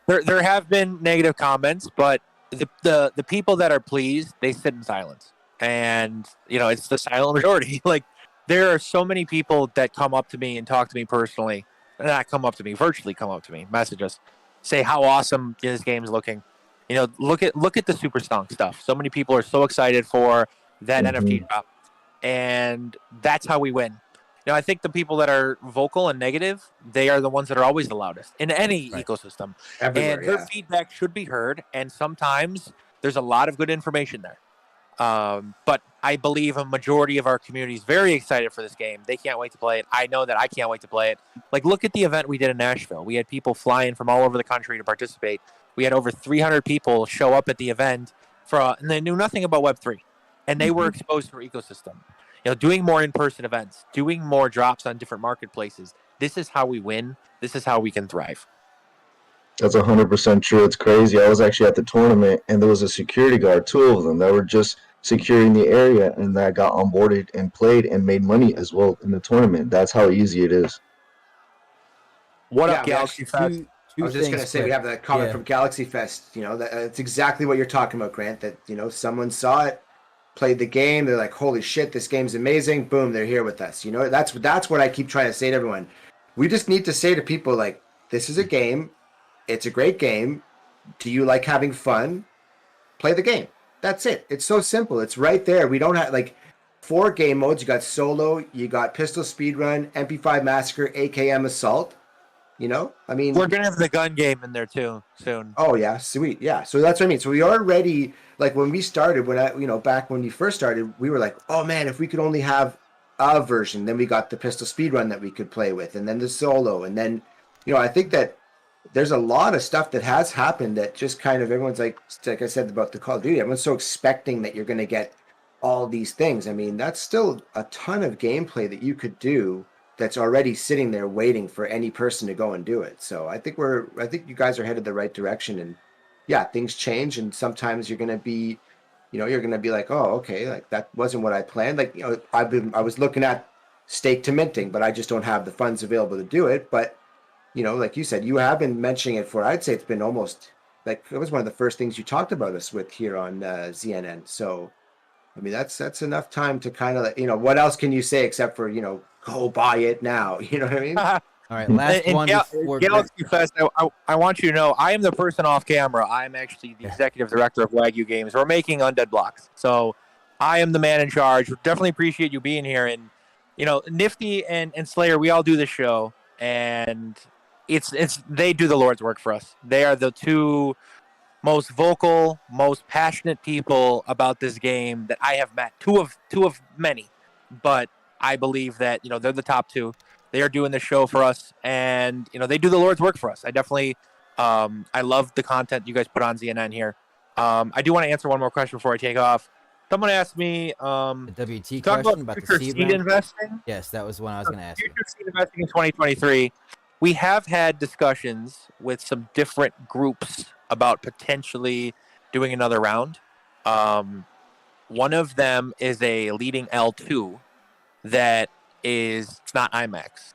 S4: There have been negative comments, but the people that are pleased, they sit in silence, and it's the silent majority. Like, there are so many people that come up to me and talk to me personally, not come up to me, virtually come up to me, message us, say how awesome this game's looking. Look at the Super Stunk stuff. So many people are so excited for that NFT drop, and that's how we win. I think the people that are vocal and negative, they are the ones that are always the loudest in any ecosystem.
S7: Everywhere,
S4: and their feedback should be heard, and sometimes there's a lot of good information there. But I believe a majority of our community is very excited for this game. They can't wait to play it. I know that I can't wait to play it. Like, look at the event we did in Nashville. We had people flying from all over the country to participate. We had over 300 people show up at the event and they knew nothing about Web3, and they were exposed to our ecosystem. Doing more in-person events, doing more drops on different marketplaces. This is how we win. This is how we can thrive.
S8: That's 100% true. It's crazy. I was actually at the tournament, and there was a security guard, 2 of them, that were just securing the area, and that got onboarded and played and made money as well in the tournament. That's how easy it is.
S4: What
S7: Yeah,
S4: up, Galaxy Fest?
S7: I was just going to say, we have that comment from Galaxy Fest. That's exactly what you're talking about, Grant, that, someone saw it, played the game. They're like, holy shit, this game's amazing. Boom, they're here with us. That's what I keep trying to say to everyone. We just need to say to people, like, this is a game. It's a great game. Do you like having fun? Play the game. That's it. It's so simple. It's right there. We don't have, like, 4 game modes. You got solo, you got pistol speedrun, MP5 massacre, AKM assault. You know, I mean,
S4: We're gonna have the gun game in there too soon.
S7: oh yeah, sweet, yeah. So that's what I mean. So we already like when we started, back when you first started, we were like, oh man, if we could only have a version, then we got the pistol speedrun that we could play with, and then the solo, and then I think that there's a lot of stuff that has happened that just kind of everyone's like I said about the Call of Duty, everyone's so expecting that you're going to get all these things. I mean, that's still a ton of gameplay that you could do that's already sitting there waiting for any person to go and do it. So I think you guys are headed the right direction. And yeah, things change, and sometimes you're going to be, you're going to be like, oh, okay, like that wasn't what I planned. Like, I was looking at stake to minting, but I just don't have the funds available to do it. But like you said, you have been mentioning it for, I'd say it's been almost like it was one of the first things you talked about us with here on ZNN. So I mean, that's enough time to kind of, what else can you say except for, go buy it now. You know what I mean?
S10: All right, last one before
S4: Galaxy Fest, I want you to know, I am the person off camera. I am actually the executive director of Wagyu Games. We're making Undead Blocks. So I am the man in charge. Definitely appreciate you being here. And, Nifty and Slayer, we all do the show. And they do the Lord's work for us. They are the two most vocal, most passionate people about this game that I have met. Two of many, but I believe that they're the top two. They are doing the show for us, and they do the Lord's work for us. I definitely, I love the content you guys put on ZNN here. I do want to answer one more question before I take off. Someone asked me
S10: the WT
S4: talk
S10: question about the
S4: future seed investing.
S10: Yes, that was one I was going to ask.
S4: Future seed investing in 2023. We have had discussions with some different groups about potentially doing another round. One of them is a leading L2 that is it's not IMAX.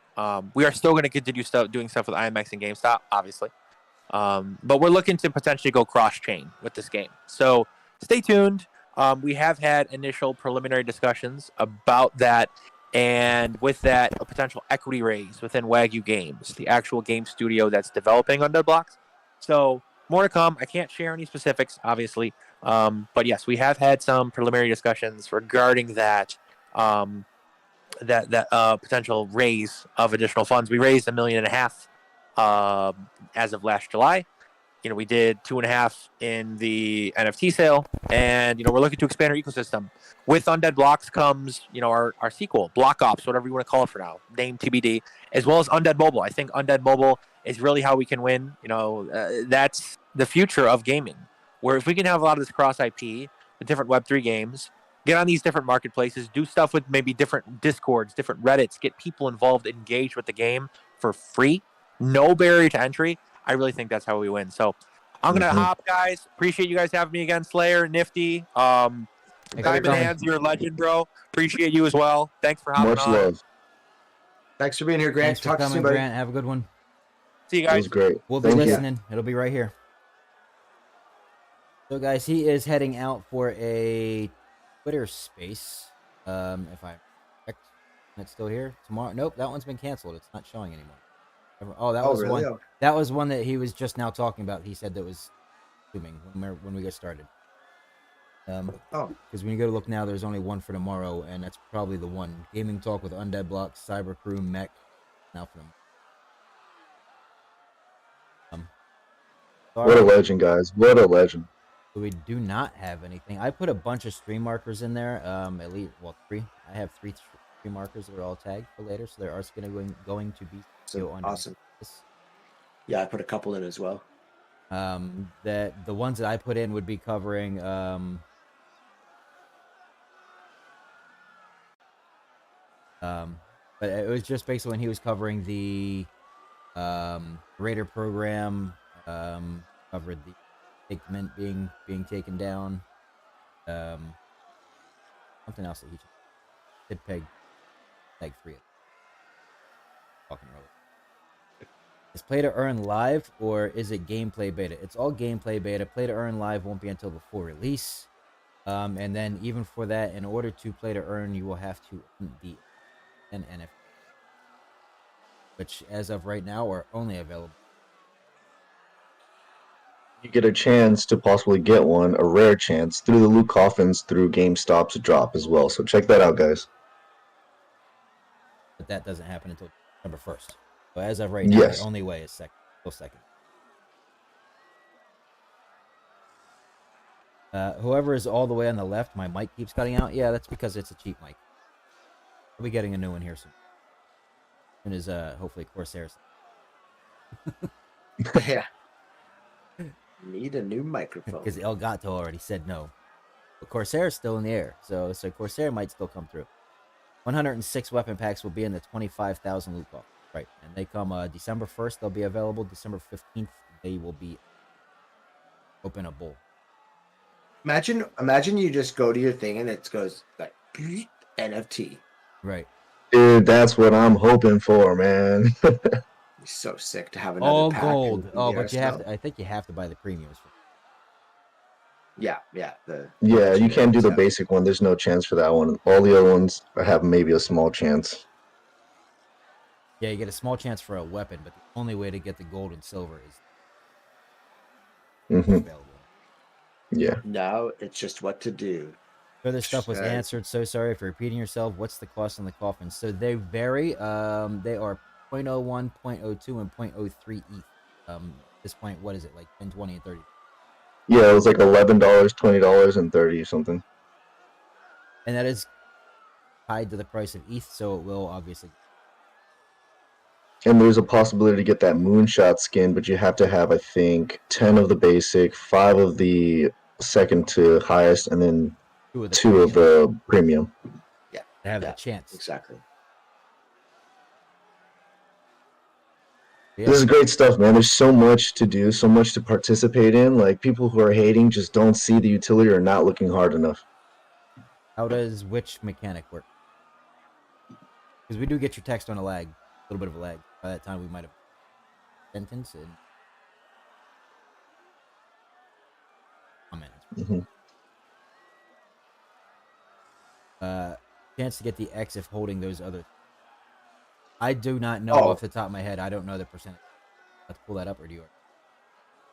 S4: We are still going to continue doing stuff with IMAX and GameStop, obviously. But we're looking to potentially go cross-chain with this game. So stay tuned. We have had initial preliminary discussions about that. And with that, a potential equity raise within Wagyu Games, the actual game studio that's developing Undead Blocks. So more to come. I can't share any specifics, obviously. But yes, we have had some preliminary discussions regarding that potential raise of additional funds. We raised $1.5 million as of last July. We did 2.5 in the NFT sale, and we're looking to expand our ecosystem. With Undead Blocks comes, our sequel, Block Ops, whatever you want to call it for now, name TBD, as well as Undead Mobile. I think Undead Mobile is really how we can win. That's the future of gaming, where if we can have a lot of this cross IP, the different Web3 games, get on these different marketplaces, do stuff with maybe different Discords, different Reddits, get people involved, engaged with the game for free, no barrier to entry. I really think that's how we win. So I'm going to hop, guys. Appreciate you guys having me again, Slayer, Nifty. Diamond Hands, you're a legend, bro. Appreciate you as well. Thanks for hopping
S8: Much
S4: on.
S8: love.
S7: Thanks for being here, Grant.
S10: Thanks for coming, Grant. Have a good one.
S4: See you
S8: That
S4: guys.
S8: was great.
S10: We'll be
S8: Thank you.
S10: listening. It'll be right here. So, guys, he is heading out for a Twitter space. If I correct, it's still here tomorrow. Nope, that one's been canceled. It's not showing anymore. Oh, that was
S7: really?
S10: one. That was one that he was just now talking about. He said that was assuming when we got started. Because when you go to look now, there's only one for tomorrow, and that's probably the one. Gaming Talk with Undead Blocks, Cyber Crew, Mech. Now for them.
S8: What a legend, guys. What a legend.
S10: So we do not have anything. I put a bunch of stream markers in there. At least, 3. I have 3 stream markers that are all tagged for later, so there are going to be
S7: awesome. Yeah, I put a couple in as well.
S10: That the ones that I put in would be covering but it was just basically when he was covering the Raider program, covered the Mint being taken down, something else that he did peg 3 talking earlier. Is Play to Earn live or is it gameplay beta? It's all gameplay beta. Play to Earn live won't be until before release. And then even for that, in order to Play to Earn, you will have to be an NFT, which as of right now are only available.
S8: you get a chance to possibly get one, a rare chance, through the loot coffins through GameStop's drop as well. So check that out, guys.
S10: But that doesn't happen until December 1st. So as of right now, the
S8: Yes.
S10: only way is still second. Whoever is all the way on the left, my mic keeps cutting out. Yeah, that's because it's a cheap mic. We'll be getting a new one here soon. And is hopefully Corsair's.
S7: Yeah. Need a new microphone.
S10: Because El Gato already said no. But Corsair is still in the air, so Corsair might still come through. 106 weapon packs will be in the 25,000 loot box. Right, and they come December 1st. They'll be available. December 15th, they will be openable.
S7: Imagine you just go to your thing and it goes like NFT.
S10: Right.
S8: Dude, that's what I'm hoping for, man.
S7: It's so sick to have another
S10: All
S7: pack
S10: gold.
S7: in
S10: Oh,
S7: there
S10: but you have
S7: still.
S10: to. I think you have to buy the premiums.
S7: Yeah.
S8: Yeah, you
S7: legendary
S8: can't do the
S7: stuff.
S8: basic one. There's no chance for that one. All the other ones have maybe a small chance.
S10: Yeah, you get a small chance for a weapon, but the only way to get the gold and silver is
S8: Hmm.
S10: available.
S8: Yeah.
S7: Now it's just what to do.
S10: Further stuff was answered. So sorry for repeating yourself. What's the cost on the coffins? So they vary. They are 0.01, 0.02, and 0.03 ETH. At this point, what is it, like 10, 20, and 30?
S8: Yeah, it was like $11, $20, and 30 something.
S10: And that is tied to the price of ETH, so it will obviously.
S8: And there's a possibility to get that moonshot skin, but you have to have, I think, 10 of the basic, 5 of the second to highest, and then 2 of the premium.
S7: Yeah.
S10: To have a chance.
S7: Exactly.
S10: Yeah.
S8: This is great stuff, man. There's so much to do, so much to participate in. Like, people who are hating just don't see the utility or are not looking hard enough.
S10: How does which mechanic work? Because we do get your text on a lag, a little bit of a lag. By that time, we might have sentence and comment.
S8: Mhm.
S10: Chance to get the X if holding those other. I do not know off the top of my head. I don't know the percentage. Let's pull that up, or do you?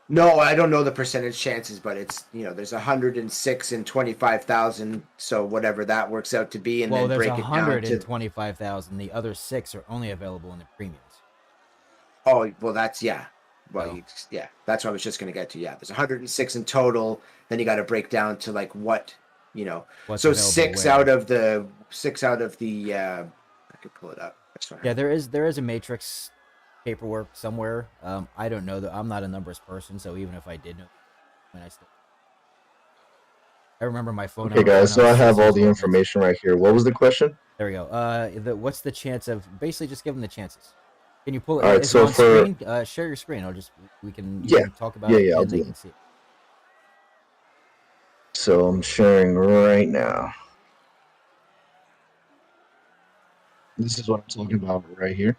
S7: No, I don't know the percentage chances, but it's there's 106 in 25,000, so whatever that works out to be, and
S10: Well,
S7: then
S10: there's
S7: break it down to
S10: 125,000. The other 6 are only available in the premiums.
S7: Oh, well, that's Well, that's what I was just going to get to. Yeah, there's 106 in total. Then you got to break down to like what.
S10: What's
S7: So
S10: available
S7: 6
S10: where.
S7: out of the I could pull it up.
S10: Yeah, there is a matrix paperwork somewhere. I don't know that. I'm not a numbers person, so even if I did know, I remember my phone.
S8: Okay, guys, so I have all the information right here. What was the question?
S10: There we go. What's the chance of basically just give them the chances? Can you pull it?
S8: All right,
S10: is
S8: so
S10: it on screen? Share your screen. We can talk about it.
S8: I'll
S10: and
S8: do
S10: they
S8: it.
S10: can see it.
S8: So I'm sharing right now. This is what I'm talking about right here.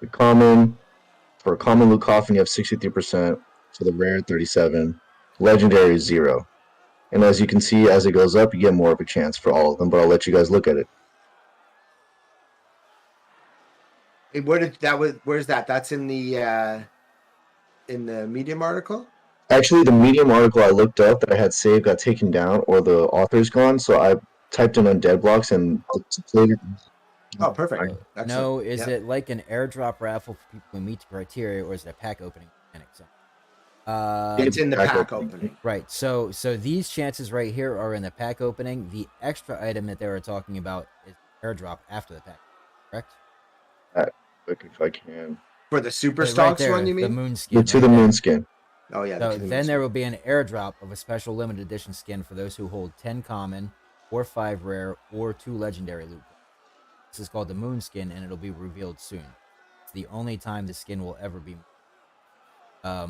S8: The common, for a common loot coffin, you have 63%. For the rare, 37. Legendary, 0. And as you can see, as it goes up, you get more of a chance for all of them, but I'll let you guys look at it.
S7: Where's that? That's in the Medium article?
S8: Actually, the Medium article I looked up that I had saved got taken down, or the author's gone, so I typed in Undead Blocks and played it.
S7: Oh, perfect.
S10: No, is it like an airdrop raffle for people who meet the criteria, or is it a pack opening mechanic?
S7: It's in the pack opening.
S10: Right. So these chances right here are in the pack opening. The extra item that they were talking about is airdrop after the pack. Correct?
S8: Quick if I can.
S7: For the super
S10: Right
S7: stocks
S10: there,
S7: one, you mean?
S10: the moon skin.
S8: The moon skin.
S7: Oh yeah.
S10: So then there will be an airdrop of a special limited edition skin for those who hold 10 common, or 5 rare, or 2 legendary loot. This is called the moon skin, and it'll be revealed soon. It's the only time the skin will ever be.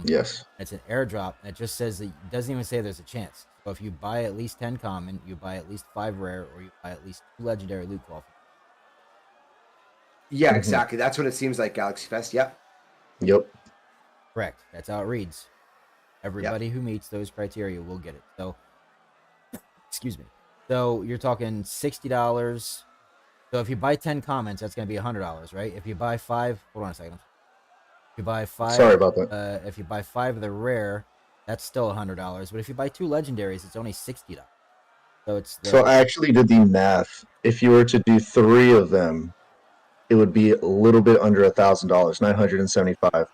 S8: Yes.
S10: It's an airdrop, and it just says that it doesn't even say there's a chance. So if you buy at least 10 common, you buy at least 5 rare, or you buy at least 2 legendary loot coffins.
S7: Yeah, exactly. That's what it seems like, Galaxy Fest. Yep.
S10: Correct. That's how it reads. Everybody who meets those criteria will get it. So, excuse me. So you're talking $60 So if you buy 10 commons, that's going to be $100, right? If you buy 5, hold on a second. If you buy 5,
S8: Sorry about that.
S10: if you buy 5 of the rare, that's still $100. But if you buy 2 legendaries, it's only $60. So it's the,
S8: So I actually did the math. If you were to do 3 of them, it would be a little bit under $1,000, 975.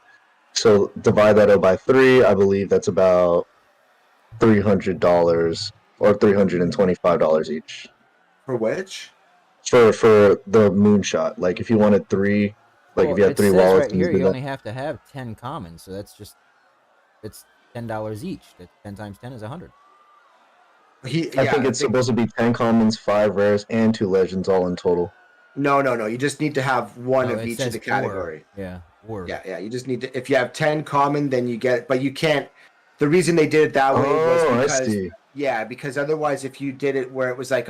S8: So divide that out by 3. I believe that's about $300 or $325 each
S7: For which?
S8: for the moonshot. Like if you wanted 3, like
S10: well,
S8: if you had
S10: it
S8: 3
S10: says
S8: wallets
S10: right
S8: and you
S10: here
S8: did
S10: you
S8: that.
S10: only have to have 10 commons. So it's $10 each. That's 10 times 10 is 100.
S8: I think it's supposed to be 10 commons, 5 rares, and 2 legends all in total.
S7: No. You just need to have one
S10: Oh,
S7: of
S10: it
S7: each of
S10: says
S7: the category.
S10: Or. Yeah, or.
S7: Yeah. You just need to. If you have 10 common, then you get. But you can't. The reason they did it that way was
S8: Oh, I
S7: because.
S8: see.
S7: Yeah, because otherwise, if you did it where it was like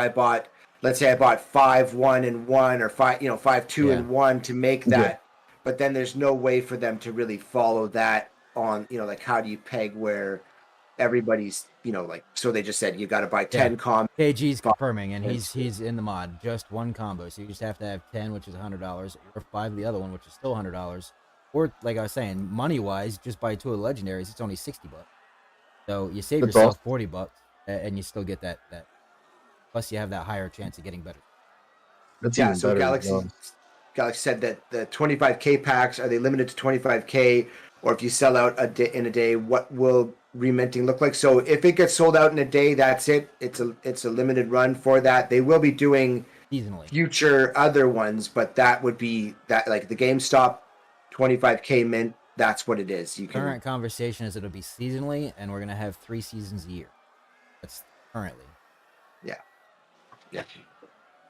S7: let's say I bought 5 1 and 1 or 5 2
S10: Yeah.
S7: and 1 to make
S8: Yeah.
S7: that, but then there's no way for them to really follow that on. Like how do you peg where everybody's like so they just said you got to buy 10 common.
S10: KG's
S7: 5
S10: confirming, and
S7: and
S10: he's in the mod. Just one combo, so you just have to have 10, which is $100, or 5 the other one, which is still $100. Or like I was saying, money wise, just buy 2 of the legendaries. It's only $60. So you save
S8: That's
S10: yourself
S8: awesome.
S10: $40, and you still get that. Plus, you have that higher chance of getting better.
S8: That's
S7: Yeah,
S8: even
S7: so
S8: better.
S7: Galaxy said that the 25K packs, are they limited to 25K, or if you sell out in a day, what will reminting look like? So if it gets sold out in a day, that's it. It's a limited run for that. They will be doing
S10: Seasonally.
S7: future other ones, but that would be that like the GameStop 25K mint. That's what it is. You can
S10: Current conversation is it'll be seasonally, and we're gonna have 3 seasons a year. That's currently.
S7: yeah. So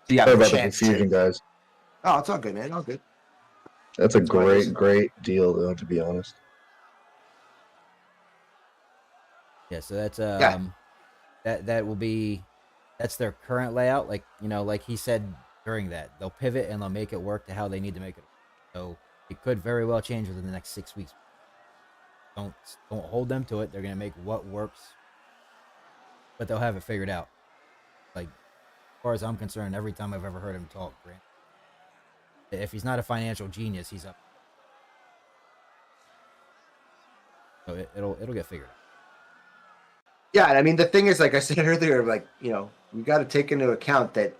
S7: you have
S8: Sorry
S7: a
S8: about the
S7: chance
S8: confusion, guys.
S7: Oh, it's all good, man. All good.
S8: That's a
S7: why this-
S8: great deal, though, to be honest.
S10: Yeah, so that's that will be that's their current layout. Like like he said during that, they'll pivot and they'll make it work to how they need to make it. So it could very well change within the next 6 weeks. Don't hold them to it. They're gonna make what works, but they'll have it figured out. Like as far as I'm concerned, every time I've ever heard him talk, Grant, if he's not a financial genius, he's up. So it'll get figured out.
S7: Yeah, and I mean the thing is, like I said earlier, like we got to take into account that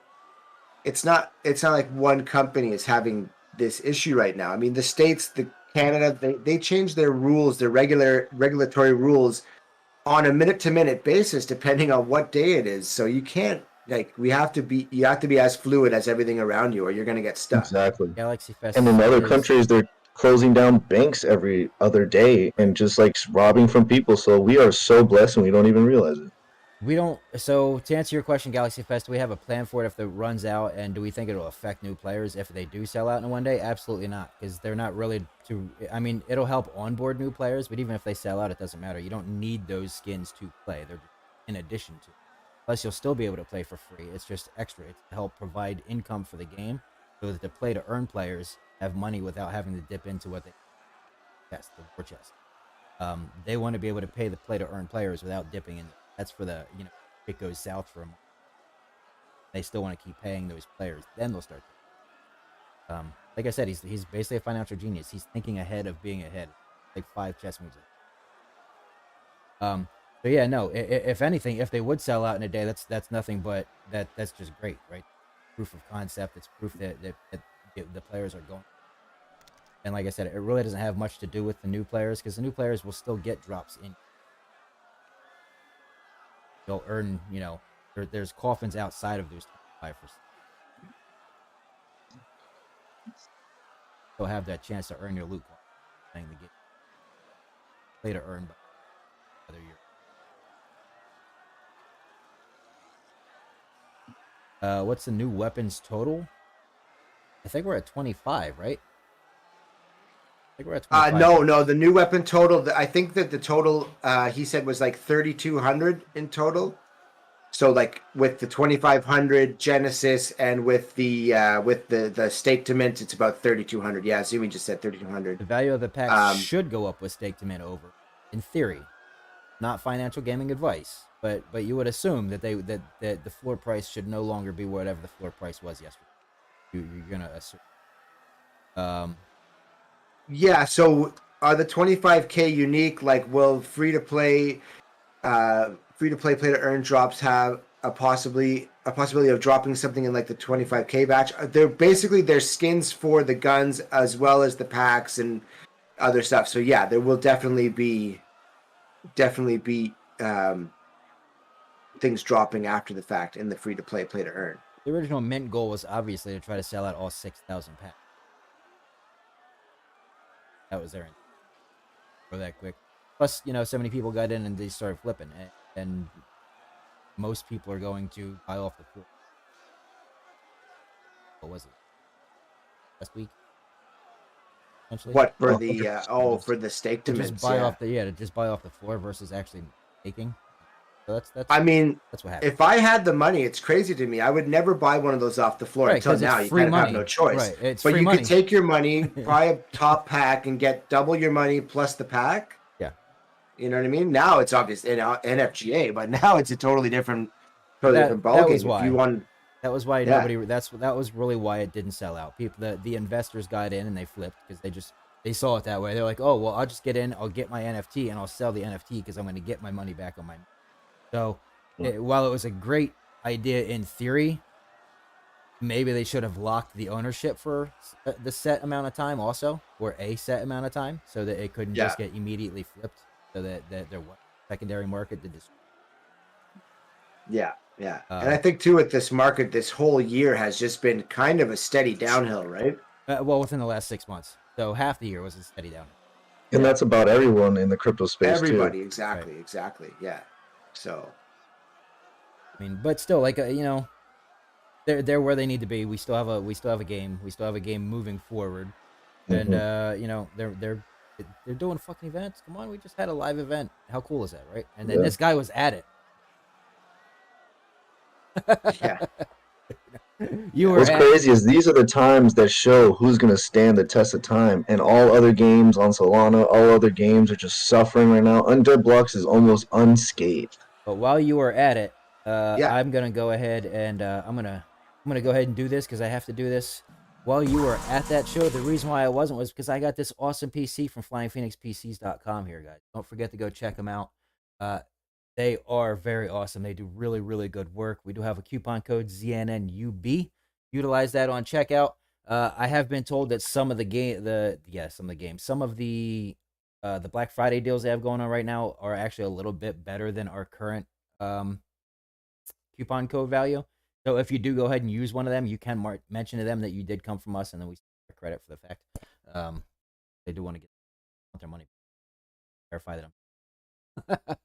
S7: it's not like one company is having this issue right now. I mean the states, the Canada, they change their rules, their regulatory rules on a minute to minute basis depending on what day it is. So you can't you have to be as fluid as everything around you, or you're gonna get stuck.
S8: Exactly.
S10: Galaxy Fest.
S8: And in other countries, they're closing down banks every other day and just like robbing from people. So we are so blessed and we don't even realize it.
S10: We don't. So to answer your question, Galaxy Fest, do we have a plan for it if it runs out, and do we think it'll affect new players if they do sell out in one day? Absolutely not, because they're not really too. I mean, it'll help onboard new players, but even if they sell out, it doesn't matter. You don't need those skins to play. They're in addition to. Plus, you'll still be able to play for free. It's just extra. It's to help provide income for the game, so that the play to earn players have money without having to dip into what they chest, the war chest. They want to be able to pay the play to earn players without dipping in. That's for the it goes south for them. They still want to keep paying those players. Then they'll start. Like I said, he's basically a financial genius. He's thinking ahead of being ahead, like 5 chess moves. So yeah, no. If anything, if they would sell out in a day, that's nothing but that's just great, right? Proof of concept. It's proof that the players are going. And like I said, it really doesn't have much to do with the new players, because the new players will still get drops in. They'll earn, there's coffins outside of those 25%. They'll have that chance to earn your loot thing to get play to earn by other year. What's the new weapons total? I think we're at 25, right? I think we're at 25.
S7: No, the new weapon total. I think that the total he said was like 3,200 in total. So like with the 2,500 Genesis and with the stake to mint, it's about 3,200. Yeah, Zumi just said 3,200.
S10: The value of the pack should go up with stake to mint over, in theory. Not financial gaming advice, but you would assume that that the floor price should no longer be whatever the floor price was yesterday. you're gonna assert. Um,
S7: Yeah. So are the 25K unique? Like, will free to play play to earn drops have a possibility of dropping something in like the 25K batch? They're basically their skins for the guns as well as the packs and other stuff. So yeah, there will definitely be things dropping after the fact in the free to play play to earn.
S10: the original mint goal was obviously to try to sell out all 6,000 packs. That was their intent. Go that quick. Plus, so many people got in and they started flipping, and most people are going to buy off the floor. What was it? Last week? Essentially?
S7: What for
S8: 100%.
S7: for the stake
S10: To
S7: to
S10: just
S7: mints?
S10: buy
S7: Yeah.
S10: off to just buy off the floor versus actually making. So that's
S7: I mean,
S10: that's what happened.
S7: if I had the money, it's crazy to me. I would never buy one of those off the floor
S10: Right,
S7: until
S10: 'cause it's
S7: now. You
S10: free
S7: kind of have
S10: money.
S7: no choice.
S10: Right, it's
S7: but
S10: free
S7: you
S10: money.
S7: could take your money, buy a top pack, and get double your money plus the pack.
S10: Yeah.
S7: You know what I mean? Now it's obvious in NFGA, but now it's a totally different
S10: That
S7: ballgame.
S10: was
S7: If
S10: why.
S7: you want,
S10: That was why
S7: Yeah.
S10: nobody. That was really why it didn't sell out. People, the investors got in and they flipped because they saw it that way. They're like, oh well, I'll just get in, I'll get my NFT, and I'll sell the NFT because I'm going to get my money back on my. So, while it was a great idea in theory, maybe they should have locked the ownership for the set amount of time, also, or a set amount of time, so that it couldn't just get immediately flipped, so that there was secondary market to just.
S7: yeah. And I think too, with this market, this whole year has just been kind of a steady downhill, right?
S10: Well, within the last 6 months, so half the year was a steady down.
S8: And that's about everyone in the crypto space
S7: Everybody,
S8: too.
S7: exactly. Yeah. So.
S10: I mean, but still, like they're where they need to be. We still have a game. We still have a game moving forward, and they're doing fucking events. Come on, we just had a live event. How cool is that, right? And then this guy was at it.
S7: Yeah.
S10: You were.
S8: What's crazy is these are the times that show who's going to stand the test of time, and all other games on Solana, all other games are just suffering right now. Undead Blocks is almost unscathed.
S10: But while you were at it,
S7: Yeah.
S10: I'm gonna go ahead and I'm gonna go ahead and do this because I have to do this. While you were at that show, the reason why I wasn't was because I got this awesome PC from FlyingPhoenixPCs.com here, guys. Don't forget to go check them out. They are very awesome. They do really, really good work. We do have a coupon code ZNNUB. Utilize that on checkout. I have been told that some of the Black Friday deals they have going on right now are actually a little bit better than our current coupon code value. So if you do go ahead and use one of them, you can mention to them that you did come from us, and then we get credit for the fact. They do want to get their money. Verify that.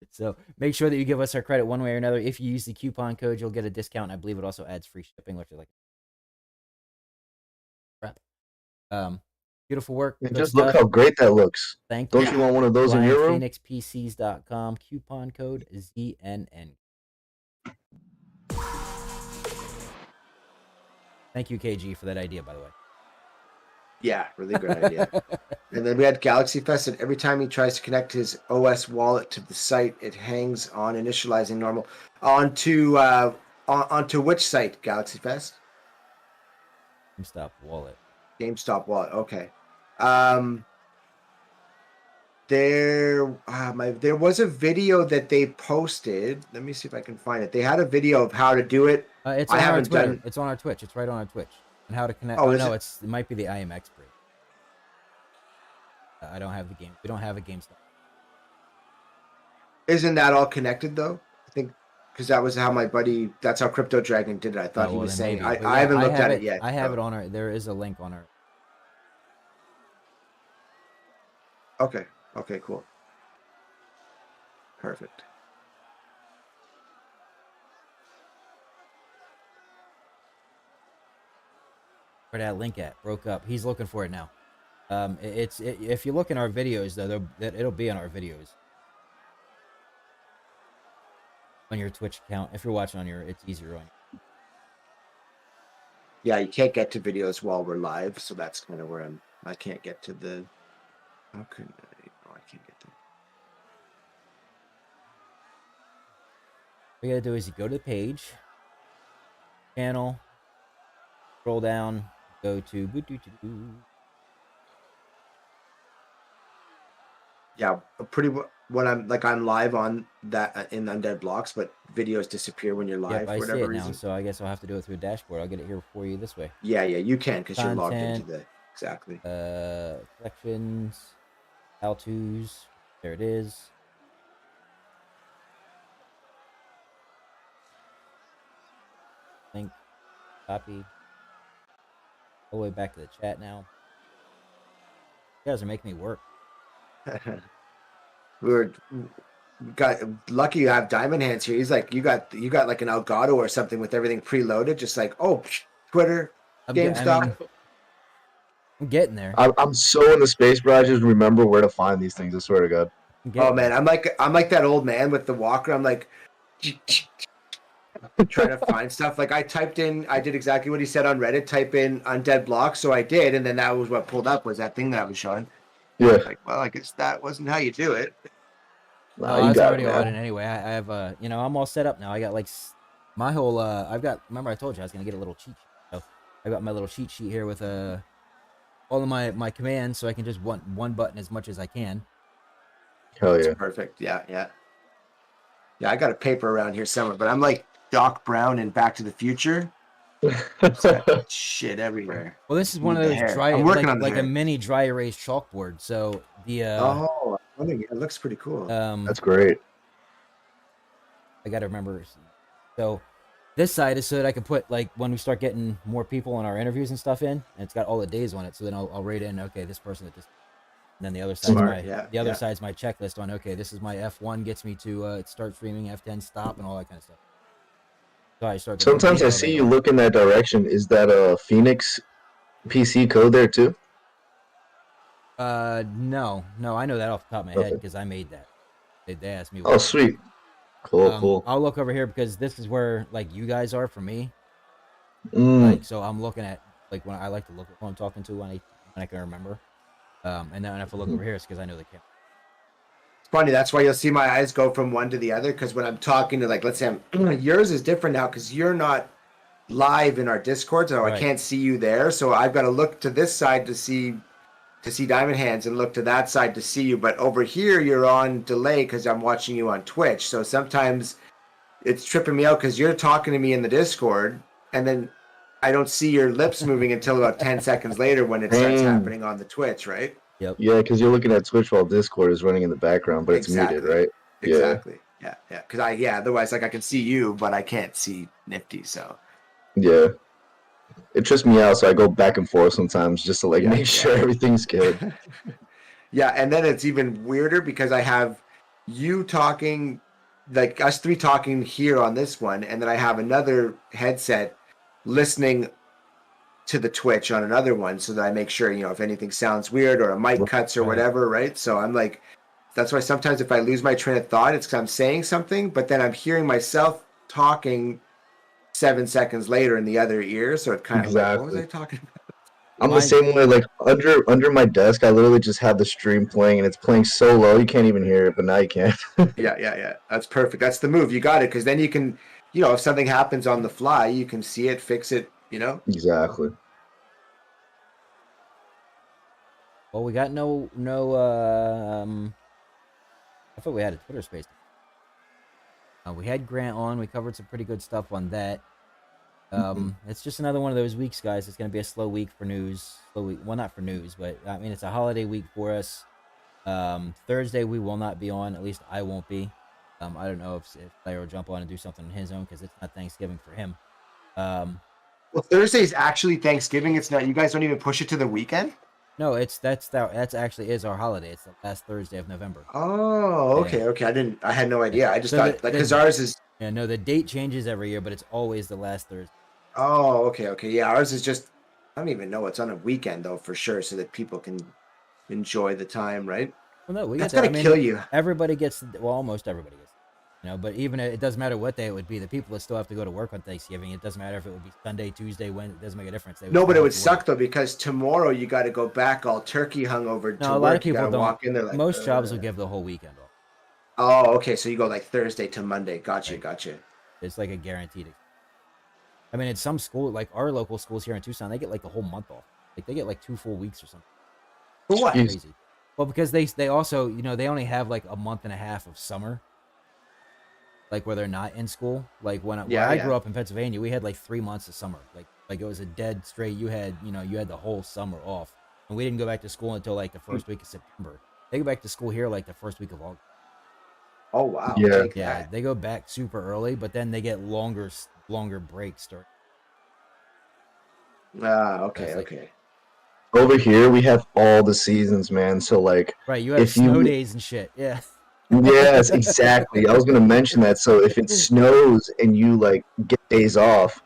S10: So make sure that you give us our credit one way or another. If you use the coupon code, you'll get a discount. And I believe it also adds free shipping, which is like crap. Beautiful work.
S8: And just look how great that looks.
S10: Thank you.
S8: Don't you want one of those in your room?
S10: FlyingPhoenixPCs.com, coupon code ZNN. Thank you, KG, for that idea, by the way.
S7: Yeah, really good idea. And then we had Galaxy Fest, and every time he tries to connect his OS wallet to the site, it hangs on initializing normal. Onto which site, Galaxy Fest?
S10: GameStop wallet.
S7: GameStop wallet. Okay. There was a video that they posted. Let me see if I can find it. They had a video of how to do it.
S10: It's on our Twitter. It's on our Twitch. It's right on our Twitch. And how to connect.
S7: Oh,
S10: no,
S7: it
S10: might be the IMX break. I don't have the game. We don't have a GameStop.
S7: Isn't that all connected though? I think because that was how my buddy. That's how Crypto Dragon did it. I thought he was saying.
S10: Maybe.
S7: I haven't looked at it yet.
S10: I have it on our. There is a link on our.
S7: Okay. Okay. Cool. Perfect.
S10: Where that link at? Broke up. He's looking for it now. If you look in our videos though, it'll be on our videos. On your Twitch account. If you're watching on it's easier on you.
S7: Yeah, you can't get to videos while we're live, so that's kind of where I can't get to the. How can I? Oh, I can't get there.
S10: What you gotta do is you go to the page, channel, Scroll down, go to
S7: Yeah, when I'm live on that in Undead Blocks, but videos disappear when you're live
S10: Yep,
S7: for
S10: I see
S7: whatever
S10: it now.
S7: reason.
S10: So I guess I'll have to do it through a dashboard. I'll get it here for you this way.
S7: Yeah, you can because you're logged into
S10: Content.
S7: the exactly.
S10: Collections, how to's. There it is. Link, copy. All the way back to the chat now. You guys are making me work.
S7: we got lucky you have Diamond Hands here. He's like you got like an Elgato or something with everything preloaded, just like Twitter, GameStop.
S10: I'm getting there.
S8: I'm so in the space, bro. I just remember where to find these things. I swear to God.
S7: Oh man, I'm like that old man with the walker. I'm like trying to find stuff. Like I did exactly what he said on Reddit. Type in Undead Blocks, so I did, and then that was what pulled up was that thing that I was showing.
S8: Yeah.
S7: Like, well, I guess that wasn't how you do it.
S8: Nah,
S10: I
S8: you
S10: was
S8: got
S10: already
S8: it,
S10: on
S8: man.
S10: it anyway. I have I'm all set up now. I got like my whole I've got. Remember I told you I was gonna get a little cheat sheet. So I got my little cheat sheet here with all of my commands, so I can just one button as much as I can.
S8: Hell
S7: That's
S8: yeah.
S7: perfect. Yeah. I got a paper around here somewhere, but I'm like Doc Brown in Back to the Future. Just got shit everywhere.
S10: Well, this is
S7: Need
S10: one of
S7: the
S10: those
S7: hair.
S10: dry,
S7: I'm working
S10: like
S7: on the
S10: like a
S7: hair.
S10: mini dry erase chalkboard. So the
S7: Oh, it looks pretty cool.
S8: That's great.
S10: I gotta remember. So this side is so that I can put like when we start getting more people on our interviews and stuff in, and it's got all the days on it. So then I'll rate in. Okay, this person at this. And then the other side's
S7: Smart,
S10: the other side's my checklist on. Okay, this is my F1 gets me to start streaming, F10 stop, and all that kind of stuff. So I start.
S8: Sometimes I see you look in that direction. Is that a Phoenix PC code there too?
S10: No, I know that off the top of my head because I made that. They asked me.
S8: Oh, sweet. Cool.
S10: I'll look over here because this is where like you guys are for me.
S8: Mm.
S10: So I'm looking at like when I like to look at who I'm talking to when I can remember. And then if I look over here, it's because I know the camera.
S7: It's funny. That's why you'll see my eyes go from one to the other. Because when I'm talking to like, let's say yours is different now because you're not live in our Discord, so I can't see you there. So I've got to look to this side to see Diamond Hands and look to that side to see you. But over here, you're on delay because I'm watching you on Twitch. So sometimes it's tripping me out because you're talking to me in the Discord, and then I don't see your lips moving until about 10 seconds later when it starts happening on the Twitch, right?
S10: Yep.
S8: Yeah, because you're looking at Twitch while Discord is running in the background, but it's muted, right?
S7: Exactly. Yeah. Because otherwise, like I can see you, but I can't see Nifty. So.
S8: Yeah. It trips me out, so I go back and forth sometimes just to make sure everything's good.
S7: Yeah, and then it's even weirder because I have you talking, like us three talking here on this one, and then I have another headset listening to the Twitch on another one so that I make sure, if anything sounds weird or a mic cuts or whatever, right? So I'm like, that's why sometimes if I lose my train of thought, it's because I'm saying something, but then I'm hearing myself talking 7 seconds later in the other ear, so it kind of like, what was I talking about?
S8: I'm the same way. Like under my desk, I literally just have the stream playing, and it's playing so low you can't even hear it. But now you can.
S7: Yeah. That's perfect. That's the move. You got it, because then you can, if something happens on the fly, you can see it, fix it.
S8: Exactly.
S10: Well, we got no. I thought we had a Twitter space. We had Grant on. We covered some pretty good stuff on that. It's just another one of those weeks, guys. It's going to be a slow week for news. Slow week. Well, not for news, but I mean, it's a holiday week for us. Thursday we will not be on. At least I won't be. I don't know if Player will jump on and do something on his own because it's not Thanksgiving for him.
S7: Well, Thursday's actually Thanksgiving. It's not. You guys don't even push it to the weekend.
S10: No, that's actually is our holiday. It's the last Thursday of November.
S7: Oh, okay,
S10: Yeah.
S7: okay. I had no idea. I just
S10: So
S7: thought because ours is.
S10: Yeah, no, the date changes every year, but it's always the last Thursday.
S7: Oh, okay. Yeah, ours is just. I don't even know it's on a weekend though, for sure, so that people can enjoy the time, right?
S10: Well, no,
S7: That's gonna kill you.
S10: Everybody gets. Well, almost everybody gets. But even it doesn't matter what day it would be. The people that still have to go to work on Thanksgiving, it doesn't matter if it would be Sunday, Tuesday, when it doesn't make a difference.
S7: No, but it would suck though because tomorrow you got to go back all turkey hungover to
S10: No, a
S7: work.
S10: lot of people
S7: you gotta
S10: don't.
S7: walk in there like
S10: Most jobs will give the whole weekend off.
S7: Oh, okay. So you go like Thursday to Monday. Gotcha.
S10: It's like a guaranteed. I mean, in some school, like our local schools here in Tucson, they get like the whole month off. Like they get like 2 full weeks or something.
S7: For what?
S8: Jeez.
S10: Crazy. Well, because they also, they only have like a month and a half of summer, like where they're not in school. Like where I grew up in Pennsylvania, we had like 3 months of summer. Like it was a dead straight. You had the whole summer off, and we didn't go back to school until like the first week of September. They go back to school here like the first week of August.
S7: Oh wow.
S8: Yeah.
S7: Take
S10: Yeah,
S7: that.
S10: they go back super early, but then they get longer breaks start.
S7: Okay,
S10: That's like-
S7: okay.
S8: Over here, we have all the seasons, man. So like,
S10: Right, you have
S8: if
S10: snow
S8: you,
S10: days and shit. Yeah.
S8: yes, exactly. I was gonna mention that. So if it snows and you like get days off,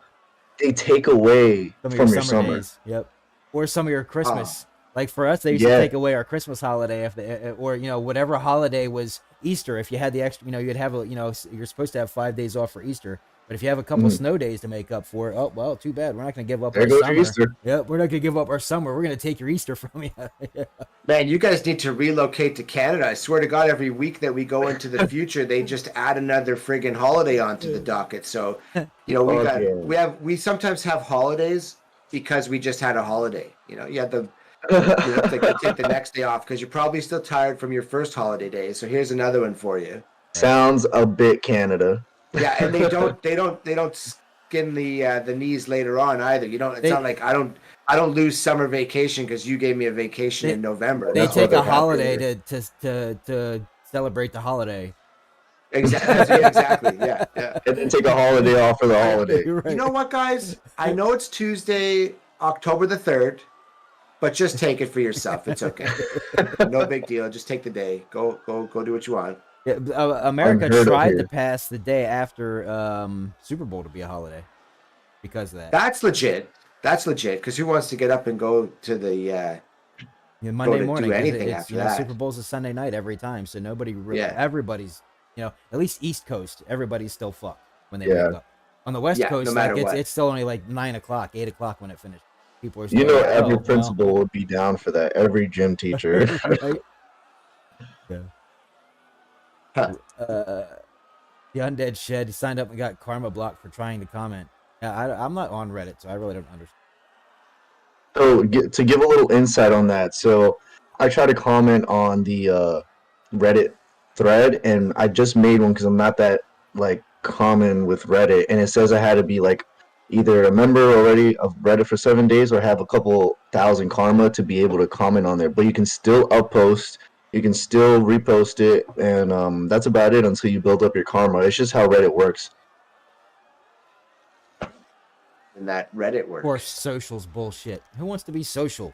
S8: they take away
S10: Some of
S8: from
S10: your
S8: your
S10: summer
S8: summer.
S10: days. Yep. Or some of your Christmas. Like for us, they used to
S8: Yeah.
S10: take away our Christmas holiday if or whatever holiday was Easter. If you had the extra, you'd have you're supposed to have 5 days off for Easter. But if you have a couple snow days to make up for it, oh well, too bad. We're not going to give up
S8: There
S10: our
S8: goes
S10: summer.
S8: your Easter.
S10: Yep, we're not going to give up our summer. We're going to take your Easter from you.
S7: Man, you guys need to relocate to Canada. I swear to God, every week that we go into the future, they just add another friggin' holiday onto the docket. So, we sometimes have holidays because we just had a holiday. You had the it's like you take the next day off because you're probably still tired from your first holiday day. So here's another one for you.
S8: Sounds a bit Canada.
S7: Yeah, and they don't skin the knees later on either. It's not like I don't lose summer vacation because you gave me a vacation in November.
S10: They
S7: That's
S10: take
S7: what
S10: a
S7: happened
S10: holiday
S7: here.
S10: to celebrate the holiday.
S7: Exactly. Exactly. Yeah. Yeah.
S8: And then take a holiday off for the holiday.
S10: You're right.
S7: You know what, guys? I know it's Tuesday, October the 3rd, but just take it for yourself. It's okay. No big deal. Just take the day. Go do what you want.
S10: Yeah, America
S8: Unheard of
S10: tried
S8: here.
S10: to pass the day after Super Bowl to be a holiday because of that.
S7: That's legit. Because who wants to get up and go to the
S10: Monday
S7: to
S10: morning.
S7: do
S10: 'Cause
S7: anything
S10: it's,
S7: after that?
S10: Super Bowl's a Sunday night every time, so nobody really.
S7: Yeah.
S10: Everybody's, at least East Coast, everybody's still fucked when they
S8: Yeah.
S10: wake up. On the West
S7: Yeah,
S10: Coast,
S7: no matter
S10: like
S7: what.
S10: it's still only like 9 o'clock, 8 o'clock when it finishes. People are
S8: You
S10: still
S8: know,
S10: like,
S8: every
S10: "Oh,
S8: principal would be down for that. Every gym teacher.
S10: right? Yeah.
S7: Huh.
S10: The Undead Shed signed up and got karma blocked for trying to comment. Yeah, I'm not on Reddit, so I really don't understand.
S8: So to give a little insight on that, so I try to comment on the Reddit thread, and I just made one because I'm not that like common with Reddit, and it says I had to be like either a member already of Reddit for 7 days or have a couple thousand karma to be able to comment on there. But you can still uppost, you can still repost it, and that's about it until you build up your karma. It's just how Reddit works.
S7: And that Reddit
S10: Of
S7: works.
S10: course, social's bullshit. Who wants to be social?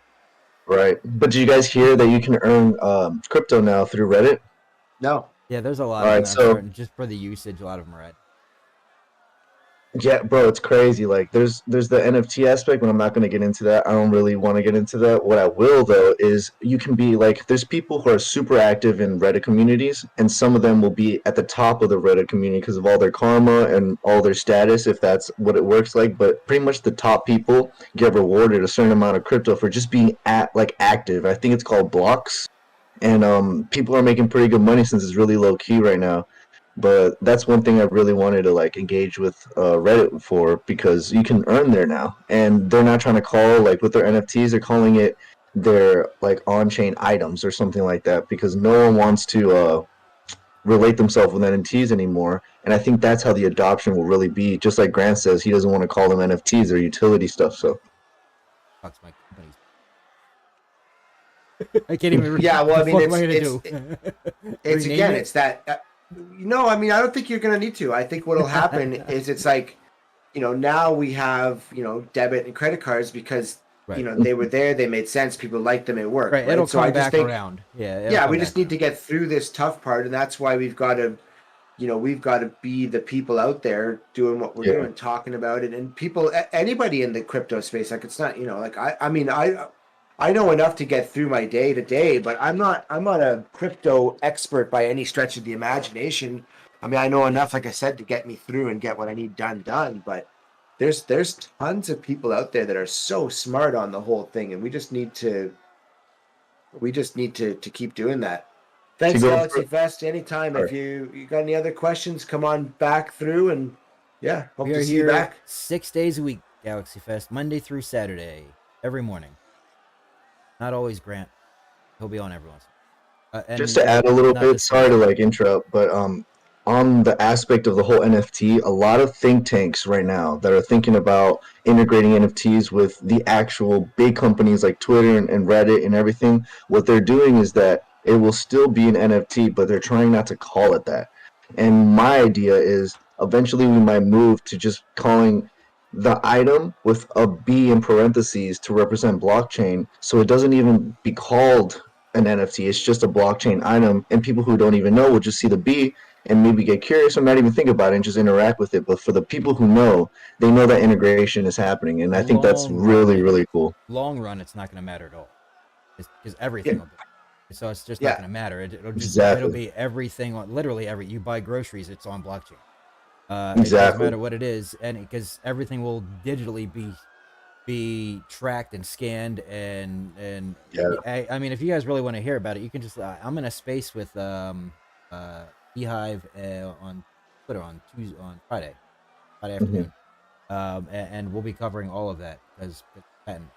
S8: Right. But did you guys hear that you can earn crypto now through Reddit?
S7: No.
S10: Yeah, there's a lot
S8: All
S10: of
S8: right,
S10: them
S8: so-
S10: starting just for the usage. A lot of them are at.
S8: Yeah, bro, it's crazy. Like, there's the NFT aspect, but I'm not going to get into that. I don't really want to get into that. What I will, though, is you can be like, there's people who are super active in Reddit communities, and some of them will be at the top of the Reddit community because of all their karma and all their status, if that's what it works like. But pretty much the top people get rewarded a certain amount of crypto for just being active. I think it's called blocks, and people are making pretty good money since it's really low key right now. But that's one thing I really wanted to like engage with Reddit for, because you can earn there now, and they're not trying to call like with their NFTs, they're calling it their like on-chain items or something like that, because no one wants to relate themselves with NFTs anymore. And I think that's how the adoption will really be. Just like Grant says, he doesn't want to call them NFTs or utility stuff. So
S10: Fuck's my companies. I can't even.
S7: Yeah, well, I mean,
S10: what am I gonna
S7: it's
S10: do?
S7: it's
S10: Rename
S7: again,
S10: it?
S7: it's that. I mean, I don't think you're going to need to. I think what'll happen is it's like, now we have, debit and credit cards because,
S10: Right.
S7: they were there, they made sense, people liked them, it worked.
S10: Right, it'll
S7: So I
S10: come
S7: just
S10: back
S7: think,
S10: around. Yeah.
S7: yeah, we just need to get through this tough part, and that's why we've got to, be the people out there doing what we're doing, talking about it, and people, anybody in the crypto space, like it's not, like I know enough to get through my day to day, but I'm not a crypto expert by any stretch of the imagination. I mean, I know enough, like I said, to get me through and get what I need done. But there's tons of people out there that are so smart on the whole thing, and we just need to keep doing that. Thanks,
S8: go
S7: Galaxy
S8: for-
S7: Fest. Anytime.
S8: Sure.
S7: If you got any other questions, come on back through and Yeah, hope
S10: We are
S7: to see you
S10: here
S7: back.
S10: 6 days a week, Galaxy Fest, Monday through Saturday, every morning. Not always Grant. He'll be on every once. And
S8: Just to add a little
S10: not
S8: bit,
S10: this
S8: sorry to
S10: Thursday.
S8: like interrupt, but on the aspect of the whole NFT, a lot of think tanks right now that are thinking about integrating NFTs with the actual big companies like Twitter and Reddit and everything, what they're doing is that it will still be an NFT, but they're trying not to call it that. And my idea is eventually we might move to just calling the item with a B in parentheses to represent blockchain, so it doesn't even be called an NFT. It's just a blockchain item, and people who don't even know will just see the B and maybe get curious or not even think about it and just interact with it. But for the people who know, they know that integration is happening, and I think that's
S10: Long run,
S8: really, really cool.
S10: long run, it's not going to matter at all. Because everything
S7: Yeah.
S10: will be. So it's just not
S7: Yeah.
S10: going to matter. It'll
S8: Exactly.
S10: be everything on literally every. You buy groceries, it's on blockchain. It doesn't
S8: Exactly.
S10: matter what it is, and because everything will digitally be tracked and scanned and
S8: Yeah.
S10: I mean, if you guys really want to hear about it, you can just I'm in a space with Beehive on Twitter on Friday afternoon, and we'll be covering all of that because patent.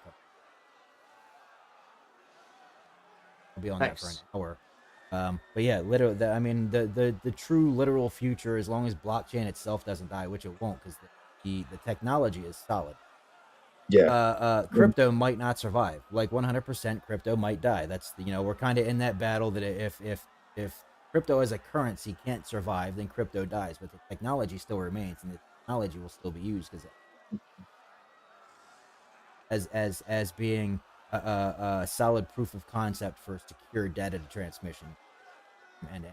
S10: I'll be on that for an
S7: Nice.
S10: hour. But yeah, literally, I mean, the true literal future, as long as blockchain itself doesn't die, which it won't, because the technology is solid.
S8: Yeah.
S10: Crypto might not survive. Like 100%, crypto might die. That's we're kind of in that battle that if crypto as a currency can't survive, then crypto dies. But the technology still remains, and the technology will still be used because as being a solid proof of concept for secure data transmission. And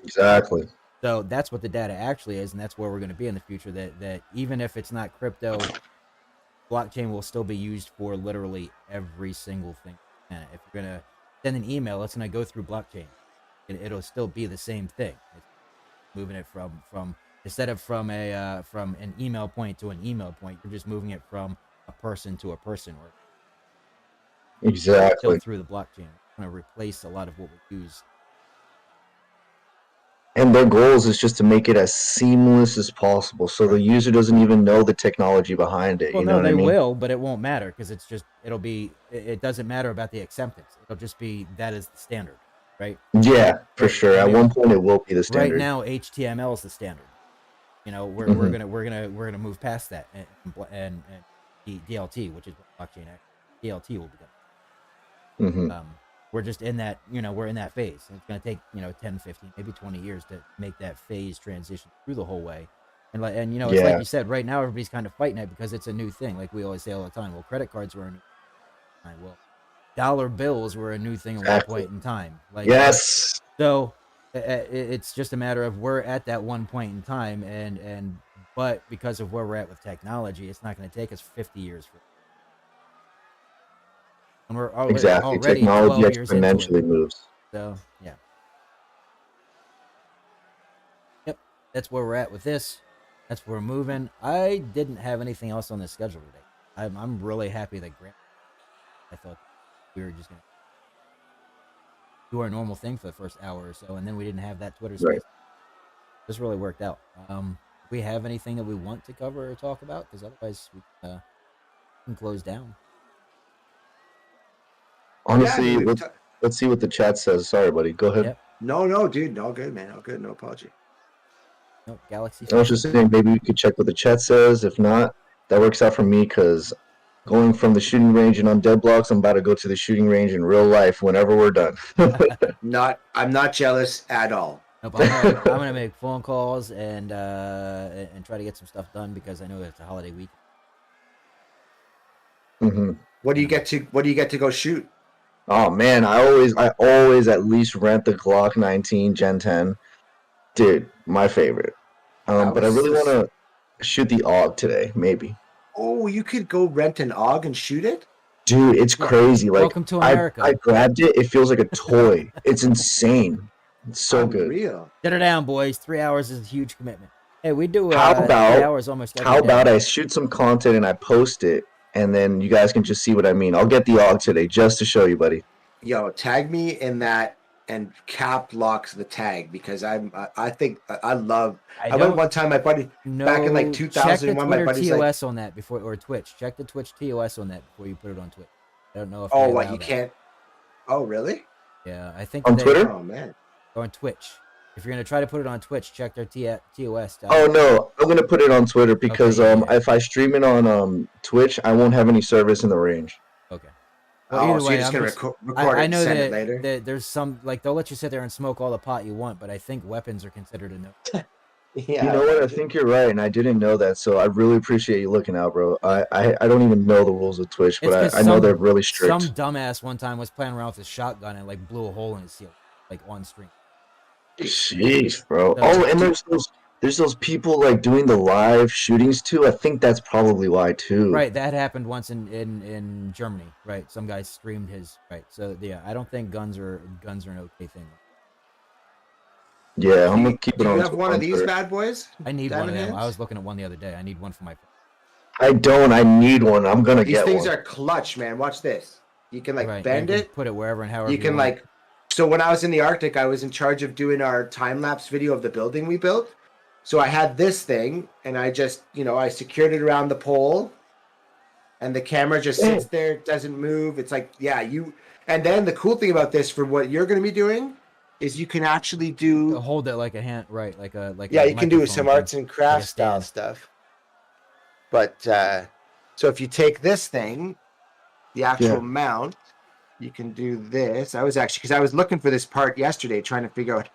S8: Exactly.
S10: so that's what the data actually is, and that's where we're going to be in the future. That even if it's not crypto, blockchain will still be used for literally every single thing. And if you're going to send an email, it's going to go through blockchain. It'll still be the same thing. It's moving it from instead of from an email point to an email point, you're just moving it from a person to a person, or still
S8: Exactly.
S10: through the blockchain. It's going to replace a lot of what we use.
S8: And their goals is just to make it as seamless as possible, so the
S10: Right.
S8: user doesn't even know the technology behind it.
S10: Well,
S8: You know
S10: no,
S8: what I
S10: they
S8: mean?
S10: will, but it won't matter because it doesn't matter about the acceptance. It'll just be that is the standard, right?
S8: Yeah, for
S10: Right.
S8: sure.
S10: I
S8: At
S10: mean,
S8: one point, it will be the
S10: right
S8: standard.
S10: now HTML is the standard. We're
S8: Mhm.
S10: gonna move past that and DLT, which is what blockchain DLT will become.
S8: Mhm.
S10: We're just in that we're in that phase, and it's gonna take 10, 15, maybe 20 years to make that phase transition through the whole way. And it's like
S8: Yeah.
S10: you said, right now everybody's kind of fighting it because it's a new thing. Like we always say all the time. Well, credit cards were a new thing. Well, dollar bills were a new thing at one
S8: Exactly.
S10: point in time. Like
S8: Yes.
S10: so, it's just a matter of we're at that one point in time, and but because of where we're at with technology, it's not going to take us 50 years for. And we're
S8: Exactly.
S10: already
S8: Technology
S10: 12 years into it.
S8: exponentially moves.
S10: So yeah. Yep, that's where we're at with this. That's where we're moving. I didn't have anything else on the schedule today. I'm really happy that Grant. I thought we were just gonna do our normal thing for the first hour or so, and then we didn't have that Twitter
S8: Right.
S10: space. This really worked out. Do we have anything that we want to cover or talk about? Because otherwise we can close down.
S8: Honestly,
S7: we've
S8: let's see what the chat says. Sorry, buddy. Go ahead.
S10: Yep.
S7: no, dude, no good, man, no good, no apology.
S10: No, Galaxy.
S8: I was just saying maybe we could check what the chat says. If not, that works out for me because going from the shooting range and on dead blocks, I'm about to go to the shooting range in real life whenever we're done.
S7: I'm not jealous at all.
S10: Nope, I'm gonna make phone calls and try to get some stuff done because I know it's a holiday week.
S8: Mhm.
S7: What do you get to go shoot?
S8: Oh man, I always at least rent the Glock 19 Gen 10. Dude, my favorite. But I really want to shoot the AUG today, maybe.
S7: Oh, you could go rent an AUG and shoot it?
S8: Dude, it's
S10: Yeah.
S8: crazy. Like
S10: Welcome to America.
S8: I grabbed it. It feels like a toy. It's insane. It's so good.
S7: Unreal.
S10: Get her down, boys. 3 hours is a huge commitment. Hey, we do
S8: How
S10: 3
S8: about
S10: hours almost every
S8: how
S10: day.
S8: about I shoot some content and I post it, and then you guys can just see what I mean. I'll get the AUG today just to show you, buddy.
S7: Yo, tag me in that and cap locks the tag because I think I love. I went
S10: don't
S7: one time. My buddy back in like
S10: know. Check the
S7: 2001. My
S10: Twitter
S7: buddy's
S10: TOS
S7: like,
S10: on that before, or Twitch. Check the Twitch TOS on that before you put it on Twitch. I don't know if
S7: "Oh,
S10: they
S7: what
S10: allow
S7: you
S10: that.
S7: can't." Oh, really?
S10: Yeah, I think
S8: On
S10: they
S8: Twitter?
S7: Oh man.
S10: on Twitch. If you're gonna try to put it on Twitch, check their TOS.
S8: Oh no, I'm gonna put it on Twitter because
S10: Okay, yeah.
S8: if I stream it on Twitch, I won't have any service in the range.
S10: Okay. Well,
S7: Oh,
S10: either
S7: so
S10: way,
S7: you're just
S10: I'm
S7: gonna
S10: just,
S7: record it
S10: I
S7: and
S10: know
S7: send it
S10: that,
S7: later?
S10: that there's some like they'll let you sit there and smoke all the pot you want, but I think weapons are considered a no.
S7: Yeah.
S8: You know what? I think you're right, and I didn't know that, so I really appreciate you looking out, bro. I don't even know the rules of Twitch,
S10: It's
S8: but
S10: because
S8: I know they're really strict.
S10: some dumbass one time was playing around with a shotgun and like blew a hole in his ceiling, like on stream.
S8: Jeez, bro.
S10: So-
S8: Oh, and there's those people like doing the live shootings too. I think that's probably why too.
S10: Right, that happened once in Germany. Right, some guy streamed his. Right, so yeah, I don't think guns are an okay thing.
S8: Yeah, I'm gonna keep it
S7: Do
S8: on.
S7: you have one
S8: on
S7: of these
S8: Twitter.
S7: bad boys?
S10: I need one of
S7: Diamond
S10: them. I
S7: hands?
S10: was looking at one the other day. I need one for my.
S8: I don't. I need one. I'm gonna
S7: These
S8: get
S7: things
S8: one.
S7: are clutch, man. Watch this. You can like
S10: Right,
S7: bend
S10: you can
S7: it.
S10: put it wherever and however
S7: You can
S10: want.
S7: like. So when I was in the Arctic, I was in charge of doing our time lapse video of the building we built. So I had this thing, and I just, I secured it around the pole, and the camera just sits there, doesn't move. It's like, yeah, you. And then the cool thing about this, for what you're going to be doing, is you can actually do.
S10: hold it like a hand, right? Like a
S7: Yeah,
S10: a
S7: you can do
S10: microphone
S7: some
S10: thing.
S7: arts and crafts style
S10: stand.
S7: stuff. But so if you take this thing, the actual
S8: Yeah.
S7: mount, you can do this. I was actually, because I was looking for this part yesterday, trying to figure out,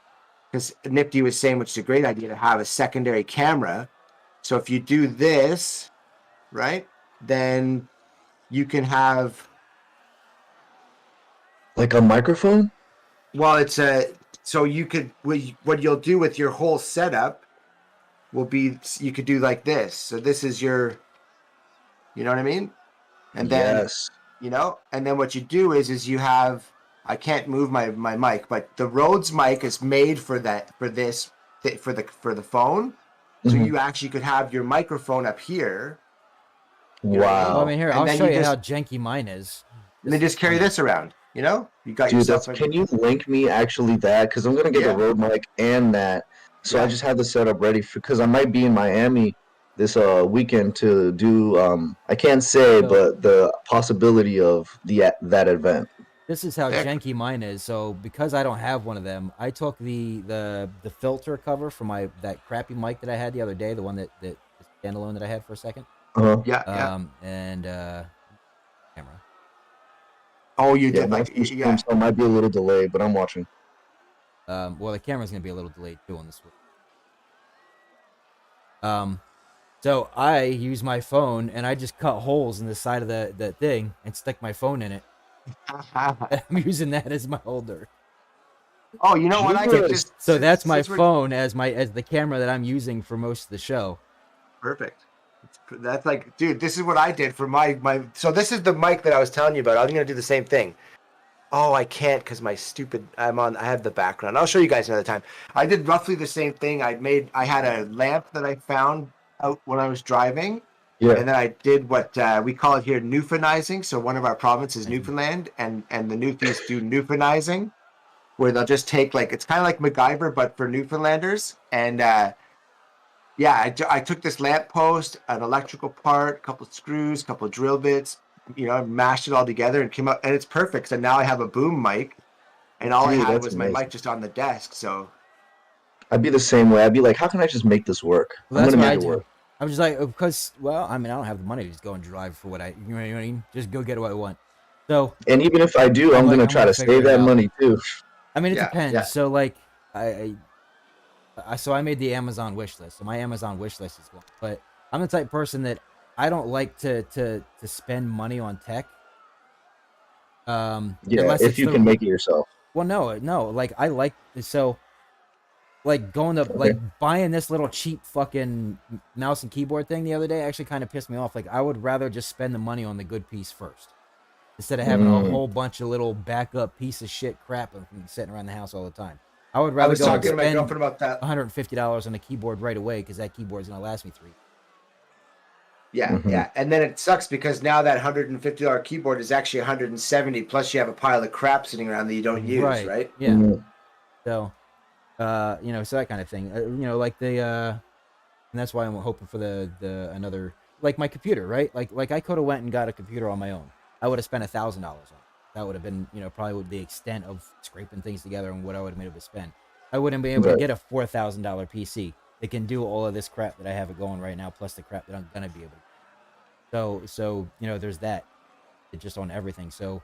S7: because Nifty was saying, which is a great idea, to have a secondary camera. So if you do this, right, then you can have.
S8: Like a microphone?
S7: Well, it's a. So you could, what you'll do with your whole setup will be, you could do like this. So this is your, you know what I mean? And then,
S8: Yes.
S7: and then what you do is you have, I can't move my mic, but the Rhodes mic is made for that, for the phone. So
S8: Mhm.
S7: you actually could have your microphone up here.
S8: Wow.
S10: Well, I mean, here
S7: And
S10: I'll
S7: then
S10: show
S7: you
S10: you
S7: just-
S10: how janky mine is.
S7: And then just carry this around, you got
S8: Dude,
S7: yourself.
S8: can you link me actually that? Because I'm gonna get
S7: Yeah.
S8: the Rode mic and that, so I
S7: Yeah.
S8: just have the setup ready because I might be in Miami this weekend to do. I can't say,
S10: So-
S8: but the possibility of that event.
S10: This is how
S7: Heck.
S10: janky mine is. So because I don't have one of them, I took the filter cover from that crappy mic that I had the other day, the one that the standalone that I had for a second.
S7: Yeah.
S10: And camera.
S7: Oh, you
S8: Yeah,
S7: did
S8: my
S7: like,
S8: first
S7: yeah.
S8: time, so it might be a little delayed, but I'm watching.
S10: Well, the camera's gonna be a little delayed too on this one. So I use my phone and I just cut holes in the side of the thing and stick my phone in it. I'm using that as my holder.
S7: Oh, you know what? I could just.
S10: So that's my
S7: since we're-
S10: phone as the camera that I'm using for most of the show.
S7: Perfect. That's like, dude, this is what I did for my. So this is the mic that I was telling you about. I'm gonna do the same thing. Oh, I can't because my stupid. I have the background. I'll show you guys another time. I did roughly the same thing. I had a lamp that I found out when I was driving.
S8: Yeah.
S7: And then I did what we call it here Newfoundizing. So one of our provinces is Newfoundland, and the Newfies do Newfoundizing, where they'll just take it's kind of like MacGyver but for Newfoundlanders. And I took this lamp post, an electrical part, a couple of screws, a couple of drill bits, mashed it all together and came up, and it's perfect. So now I have a boom mic, and all
S8: Dude,
S7: I had
S8: that's
S7: was my
S8: amazing.
S7: mic just on the desk. So
S8: I'd be the same way. I'd be like, how can I just make this work?
S10: Well,
S8: I'm
S10: that's
S8: gonna
S10: what I
S8: make it
S10: do.
S8: work.
S10: I'm just like, because, well, I mean, I don't have the money to just go and drive for what I mean? Just go get what I want. So,
S8: And even if I do, I'm
S10: like,
S8: gonna
S10: I'm
S8: try
S10: gonna
S8: to
S10: figure
S8: save
S10: it
S8: that
S10: out.
S8: money too.
S10: I mean, it
S7: Yeah,
S10: depends.
S7: yeah.
S10: So, like, I made the Amazon wish list. So my Amazon wish list is going. But I'm the type of person that I don't like to spend money on tech.
S8: Yeah,
S10: Unless
S8: if
S10: it's
S8: you
S10: the-
S8: can make it yourself.
S10: Well, no. Like, I like so. Like going to like buying this little cheap fucking mouse and keyboard thing the other day actually kind of pissed me off. Like, I would rather just spend the money on the good piece first, instead of having a whole bunch of little backup piece of shit crap and sitting around the house all the time. I would
S7: I
S10: rather
S7: was
S10: go and
S7: talking to my
S10: spend
S7: girlfriend about that.
S10: $150 on a keyboard right away because that keyboard's gonna last me 3.
S7: Yeah,
S8: Mhm.
S7: yeah. And then it sucks because now that $150 keyboard is actually 170 plus you have a pile of crap sitting around that you don't use, right?
S10: Yeah.
S8: Mhm.
S10: So, so that kind of thing. Like and that's why I'm hoping for the another like my computer, right? Like I could have went and got a computer on my own. I would have spent $1,000 on it. That would have been, probably the extent of scraping things together and what I would have been able to spend. I wouldn't be able to
S8: Right.
S10: get a $4,000 PC that can do all of this crap that I have it going right now, plus the crap that I'm gonna be able to. So there's that. It's just on everything. So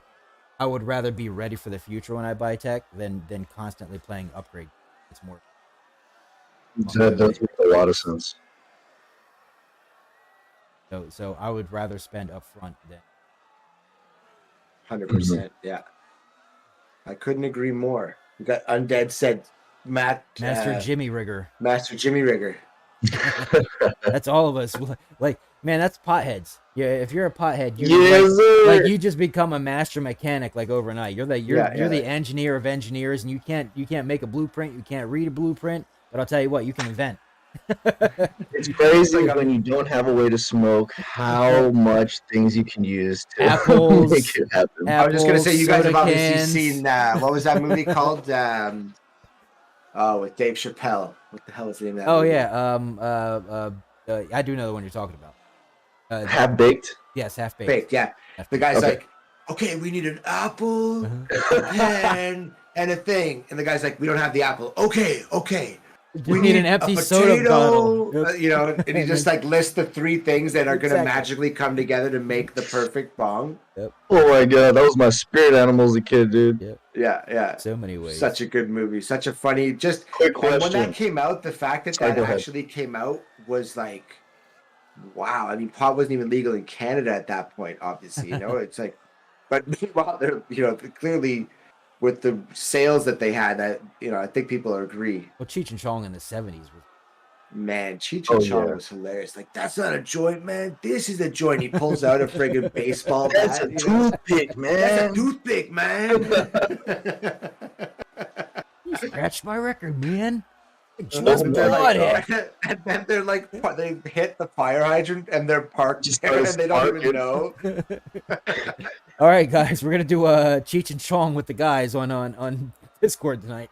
S10: I would rather be ready for the future when I buy tech than constantly playing upgrade. It's more.
S8: That does make a lot of sense.
S10: So I would rather spend upfront than
S7: 100%. Yeah. I couldn't agree more. We got Undead said
S10: Master Jimmy Rigger.
S7: Master Jimmy Rigger.
S10: That's all of us. Like, man, that's potheads. Yeah, if you're a pothead,
S8: Yes, sir.
S10: like you just become a master mechanic like overnight. You're the engineer of engineers, and you can't make a blueprint, you can't read a blueprint, but I'll tell you what, you can invent.
S8: It's crazy when you don't have a way to smoke how much things you can use to
S10: Apples,
S8: make it happen.
S7: I was just gonna say you guys have
S10: soda
S7: obviously
S10: cans.
S7: seen what was that movie called? With Dave Chappelle. What the hell is the name of that
S10: Oh
S7: movie?
S10: yeah, I do know the one you're talking about.
S8: Half baked.
S10: Yes, half baked.
S7: Baked, yeah. The guy's like, okay, we need an apple, a pen, and a thing. And the guy's like, we don't have the apple. Okay.
S10: We need an empty soda bottle. Yep.
S7: And he just like lists the 3 things that are going to
S10: Exactly.
S7: magically come together to make the perfect bong.
S10: Yep.
S8: Oh my god, that was my spirit animal as a kid, dude.
S10: Yep.
S7: Yeah.
S10: So many ways.
S7: Such a good movie. Such a funny, just
S8: Quick
S7: and when
S8: question.
S7: that came out, the fact that
S8: Sorry,
S7: that
S8: go ahead.
S7: actually came out was like, wow. I mean, pot wasn't even legal in Canada at that point, obviously, it's like, but meanwhile, they're, clearly with the sales that they had, that, I think people agree.
S10: Well, Cheech and Chong in the 70s was.
S7: Man, Cheech and Chong
S8: yeah.
S7: was hilarious. Like, that's not a joint, man. This is a joint. He pulls out a friggin' baseball
S8: That's
S7: bat.
S8: a toothpick,
S7: That's a
S8: man.
S7: toothpick, man.
S10: You scratched my record, man.
S7: And
S10: Just
S7: then they're
S10: blood
S7: like,
S10: it.
S7: and then they're like, they hit the fire hydrant and they're parked
S8: Just
S7: there and
S8: starts
S7: they don't even
S8: sparking.
S7: know.
S10: All right, guys, we're gonna do Cheech and Chong with the guys on Discord tonight.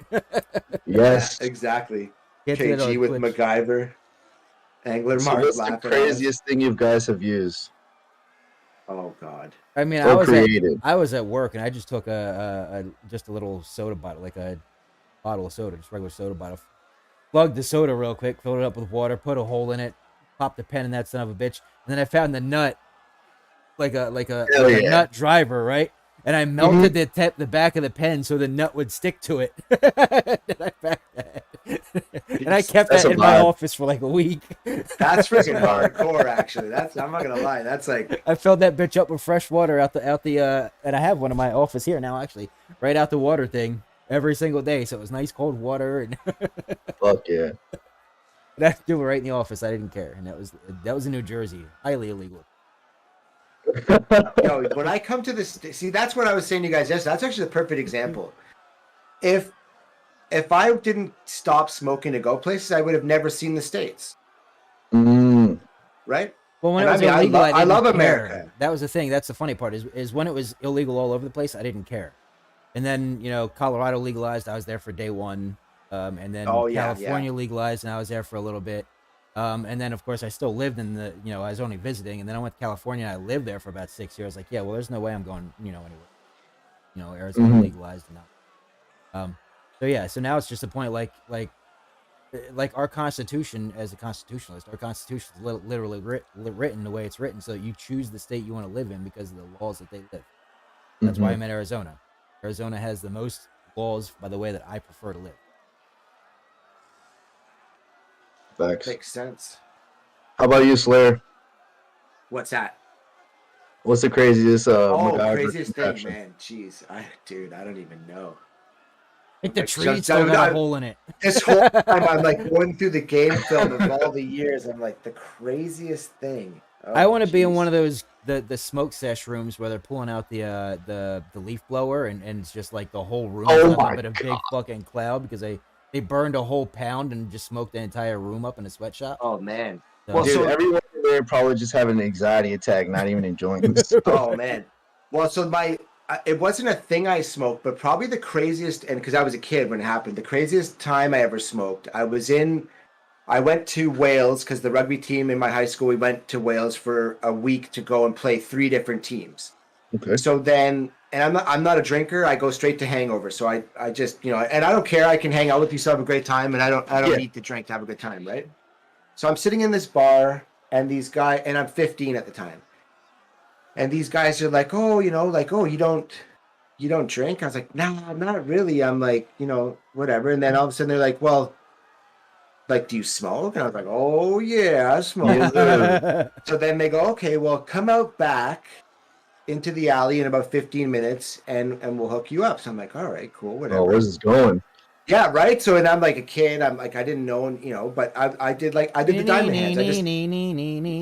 S8: Yes.
S7: Exactly.
S10: Get to it on
S7: KG with
S10: Twitch.
S7: MacGyver. Angler
S8: So
S7: Mark
S8: what's the
S7: laughing at us.
S8: craziest thing you guys have used
S7: Oh, God.
S10: I mean,
S8: or created?
S10: I was at work and I just took just a little soda bottle, like a bottle of soda, just regular soda bottle. Plugged the soda real quick, filled it up with water, put a hole in it, popped the pen in that son of a bitch, and then I found the nut, like a
S8: Hell yeah.
S10: nut driver, right? And I melted the back of the pen so the nut would stick to it. And I kept
S8: That's
S10: that
S8: a
S10: in my
S8: vibe.
S10: office for like a week.
S7: That's freaking hardcore, actually. I'm not going to lie. That's like,
S10: I filled that bitch up with fresh water out the and I have one in my office here now, actually, right out the water thing every single day. So it was nice cold water, and
S8: Fuck yeah.
S10: I do it right in the office. I didn't care, and that was in New Jersey, highly illegal.
S7: when I come to this, see, that's what I was saying to you guys yesterday. That's actually the perfect example. If I didn't stop smoking to go places, I would have never seen the States.
S8: Mm.
S7: Right?
S10: Well, when
S7: And
S10: it was
S7: I mean, I
S10: illegal,
S7: lo-
S10: I,
S7: I
S10: didn't
S7: love
S10: care.
S7: America.
S10: That was the thing. That's the funny part is when it was illegal all over the place, I didn't care. And then Colorado legalized. I was there for day one. And then California legalized, and I was there for a little bit. And then of course I still lived in the I was only visiting, and then I went to California. And I lived there for about 6 years. I was like, yeah, well, there's no way I'm going anywhere. Arizona legalized and so yeah, so now it's just a point like our Constitution, as a constitutionalist, our Constitution is literally written the way it's written, so you choose the state you want to live in because of the laws that they live. That's why I'm in Arizona. Arizona has the most laws by the way that I prefer to live.
S8: Facts.
S7: Makes sense.
S8: How about you, Slayer?
S7: What's that?
S8: What's the craziest MacGyver
S7: Craziest thing,
S8: contraption?
S7: man. Jeez, I don't even know.
S10: I think the
S7: Like,
S10: tree
S7: so-
S10: still got
S7: so-
S10: a hole in it.
S7: This whole time I'm like going through the game film of all the years. I'm like, the craziest thing. Oh,
S10: I want to be in
S7: jeez.
S10: one of those the smoke sesh rooms where they're pulling out the leaf blower and it's just like the whole room
S8: Oh
S10: is
S8: my
S10: nothing but a big fucking cloud because they burned a whole pound and just smoked the entire room up in a sweatshop.
S7: Oh man.
S10: So-
S7: Well,
S8: Dude,
S7: so
S8: everyone They're probably just having an anxiety attack, not even enjoying this.
S7: Oh man. Well, so it wasn't a thing I smoked, but probably the craziest, and because I was a kid when it happened, the craziest time I ever smoked. I went to Wales because the rugby team in my high school, we went to Wales for a week to go and play 3 different teams.
S8: Okay.
S7: So then, and I'm not a drinker. I go straight to hangover. So I just, and I don't care. I can hang out with you, still have a great time, and I don't
S8: Yeah.
S7: need to drink to have a good time, right? So I'm sitting in this bar, and these guys, and I'm 15 at the time, and these guys are like, oh, you don't drink. I was like, nah, not really. I'm like, whatever. And then all of a sudden they're like, well, like, do you smoke? And I was like, oh yeah, I smoke.
S8: Yes, sir.
S7: So then they go, okay, well, come out back into the alley in about 15 minutes and we'll hook you up. So I'm like, all right, cool, whatever.
S8: Oh, where's this going?
S7: Yeah, right. So, and I'm like a kid. I'm like, I didn't know, but I did the diamond hands. I just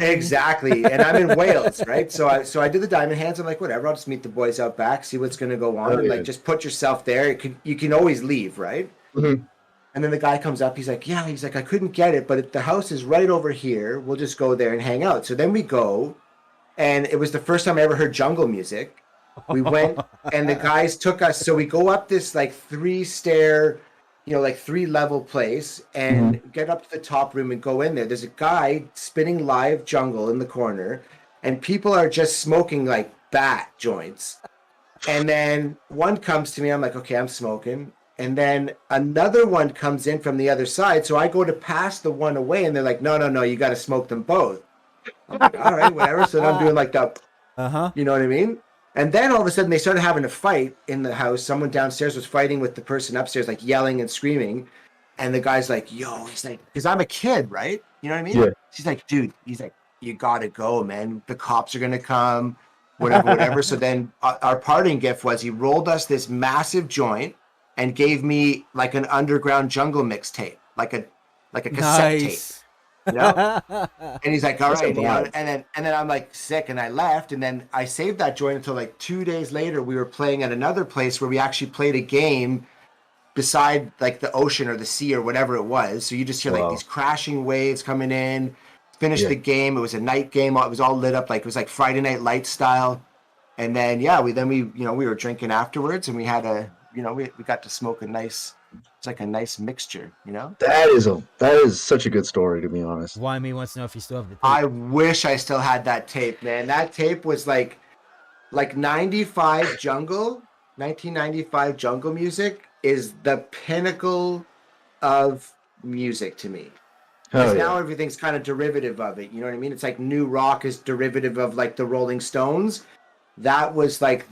S7: exactly. And I'm in Wales, right? So I did the diamond hands. I'm like, whatever. I'll just meet the boys out back, see what's gonna go on,
S8: Oh,
S7: and
S8: yeah.
S7: like just put yourself there. You can always leave, right?
S8: Mhm.
S7: And then the guy comes up. He's like, yeah. He's like, I couldn't get it, but the house is right over here. We'll just go there and hang out. So then we go, and it was the first time I ever heard jungle music. We went, and the guys took us. So we go up this like 3-stair, like 3-level place, and get up to the top room and go in there. There's a guy spinning live jungle in the corner, and people are just smoking like bat joints. And then one comes to me. I'm like, okay, I'm smoking. And then another one comes in from the other side. So I go to pass the one away, and they're like, no, you got to smoke them both. I'm like, all right, whatever. So then I'm doing like the, you know what I mean? And then all of a sudden they started having a fight in the house. Someone downstairs was fighting with the person upstairs, like yelling and screaming. And the guy's like, yo, he's like, because I'm a kid, right? You know what I mean?
S8: Yeah.
S7: He's like, dude, he's like, you got to go, man. The cops are going to come, whatever. So then our parting gift was he rolled us this massive joint and gave me like an underground jungle mixtape, like a cassette tape. And he's like, all
S8: That's
S7: right,
S8: a vibe.
S7: and then I'm like sick, and I left, and then I saved that joint until like 2 days later. We were playing at another place where we actually played a game beside like the ocean or the sea or whatever it was. So you just hear like these crashing waves coming in. Finished the game. It was a night game. It was all lit up like it was like Friday Night Lights style. And then we were drinking afterwards, and we had we got to smoke it's like a nice mixture,
S8: That is such a good story, to be honest.
S10: Wymie wants to know if you still have the tape.
S7: I wish I still had that tape, man. That tape was like 1995 jungle music is the pinnacle of music to me. Because now everything's kind of derivative of it. You know what I mean? It's like new rock is derivative of like the Rolling Stones. That was like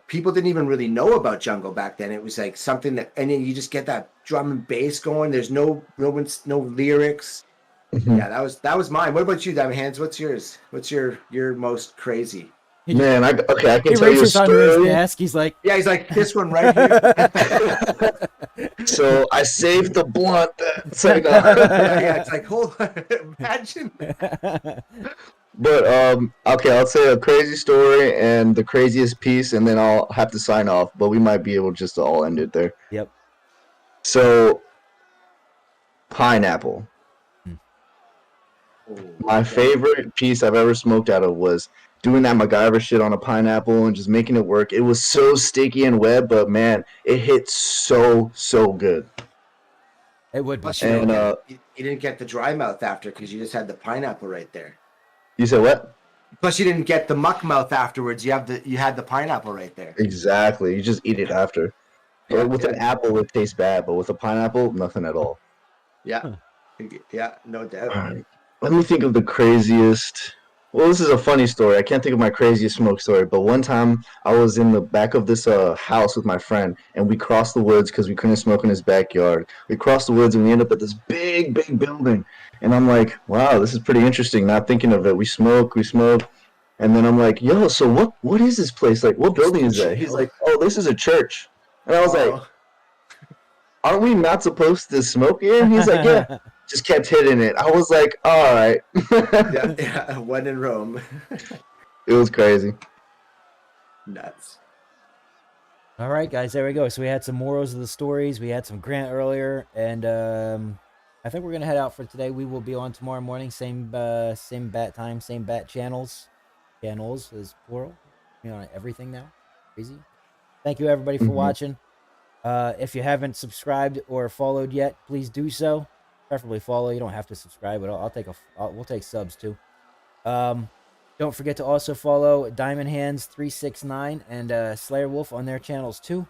S7: people didn't even really know about jungle back then. It was like something that, and then you just get that drum and bass going. There's no lyrics. Yeah, that was mine. What about you, Diamond Hands? What's yours? What's your most crazy?
S8: Man, I can
S10: He
S8: tell you a
S10: reaches under his
S8: story.
S10: desk. He's like,
S7: Yeah, he's like this one right here.
S8: So I saved the blunt. It's like,
S7: yeah, it's like hold on, imagine.
S8: But okay, I'll say a crazy story and the craziest piece, and then I'll have to sign off. But we might be able just to all end it there.
S10: yep.
S8: So, pineapple. My favorite piece I've ever smoked out of was doing that MacGyver shit on a pineapple and just making it work. It was so sticky and wet, but man, it hit so good.
S10: It would be.
S7: Plus,
S8: And
S7: you didn't get the dry mouth after because you just had the pineapple right there.
S8: you said what?
S7: Plus, you didn't get the muck mouth afterwards. You had the pineapple right there.
S8: Exactly. You just eat it after.
S7: Yeah,
S8: With an apple, it tastes bad, but with a pineapple, nothing at all.
S7: Yeah, yeah, no doubt.
S8: All right. Let me think of the craziest. Well, this is a funny story. I can't think of my craziest smoke story, but one time I was in the back of this house with my friend, and we crossed the woods because we couldn't smoke in his backyard. We crossed the woods, and we end up at this big building. And I'm like, wow, this is pretty interesting. Not thinking of it. We smoke. And then I'm like, yo, so what is this place? Like, what building is that? He's like, oh, this is a church. And I was like, aren't we not supposed to smoke here? And he's like, yeah. Just kept hitting it. I was like, all right.
S7: yeah, one in Rome.
S8: It was crazy.
S7: Nuts.
S10: All right, guys, there we go. So we had some morals of the stories. We had some Grant earlier, and I think we're gonna head out for today. We will be on tomorrow morning, same bat time, same bat channels. Channels is plural. You know, everything now. Crazy. Thank you everybody for watching. If you haven't subscribed or followed yet, please do so. Preferably follow. You don't have to subscribe, but we'll take subs too. Don't forget to also follow Diamond Hands 369 and Slayer Wolf on their channels too,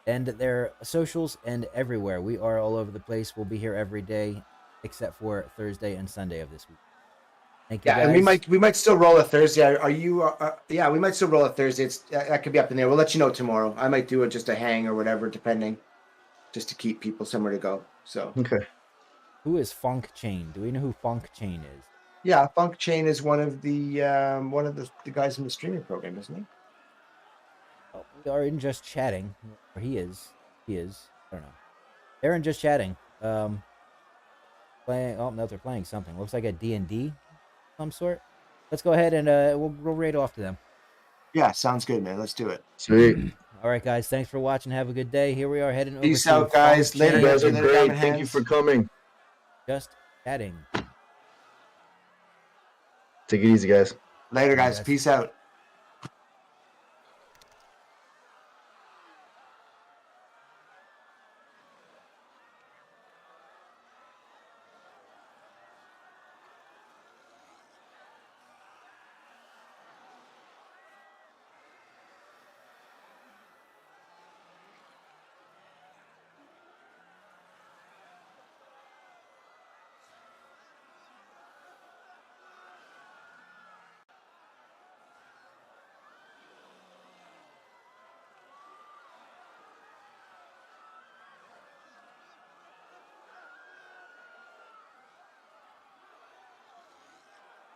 S10: and their socials and everywhere. We are all over the place. We'll be here every day except for Thursday and Sunday of this week. Thank you,
S7: Yeah,
S10: guys.
S7: and we might still roll a Thursday. Are you? Yeah, we might still roll a Thursday. It's that could be up in there. We'll let you know tomorrow. I might do it just a hang or whatever, depending, just to keep people somewhere to go. So
S8: Okay.
S10: Who is Funk Chain? Do we know who Funk Chain is?
S7: yeah, Funk Chain is one of the guys in the streaming program, isn't he?
S10: Oh, we are in just chatting. Or he is. He is. I don't know. They're in just chatting. Playing. Oh no, they're playing something. Looks like a D&D, some sort. Let's go ahead and we'll raid off to them.
S7: Yeah, sounds good, man. Let's do it.
S8: Sweet.
S10: All right, guys. Thanks for watching. Have a good day. Here we are heading over.
S7: Peace
S10: to
S7: out, guys.
S10: Funk
S7: Later,
S8: You
S10: Chain.
S8: guys are
S7: Later,
S8: great.
S7: Diamond
S8: Thank you
S7: Hands.
S8: for coming.
S10: Just chatting.
S8: Take it easy, guys.
S7: Later, guys.
S10: Yes.
S7: Peace out.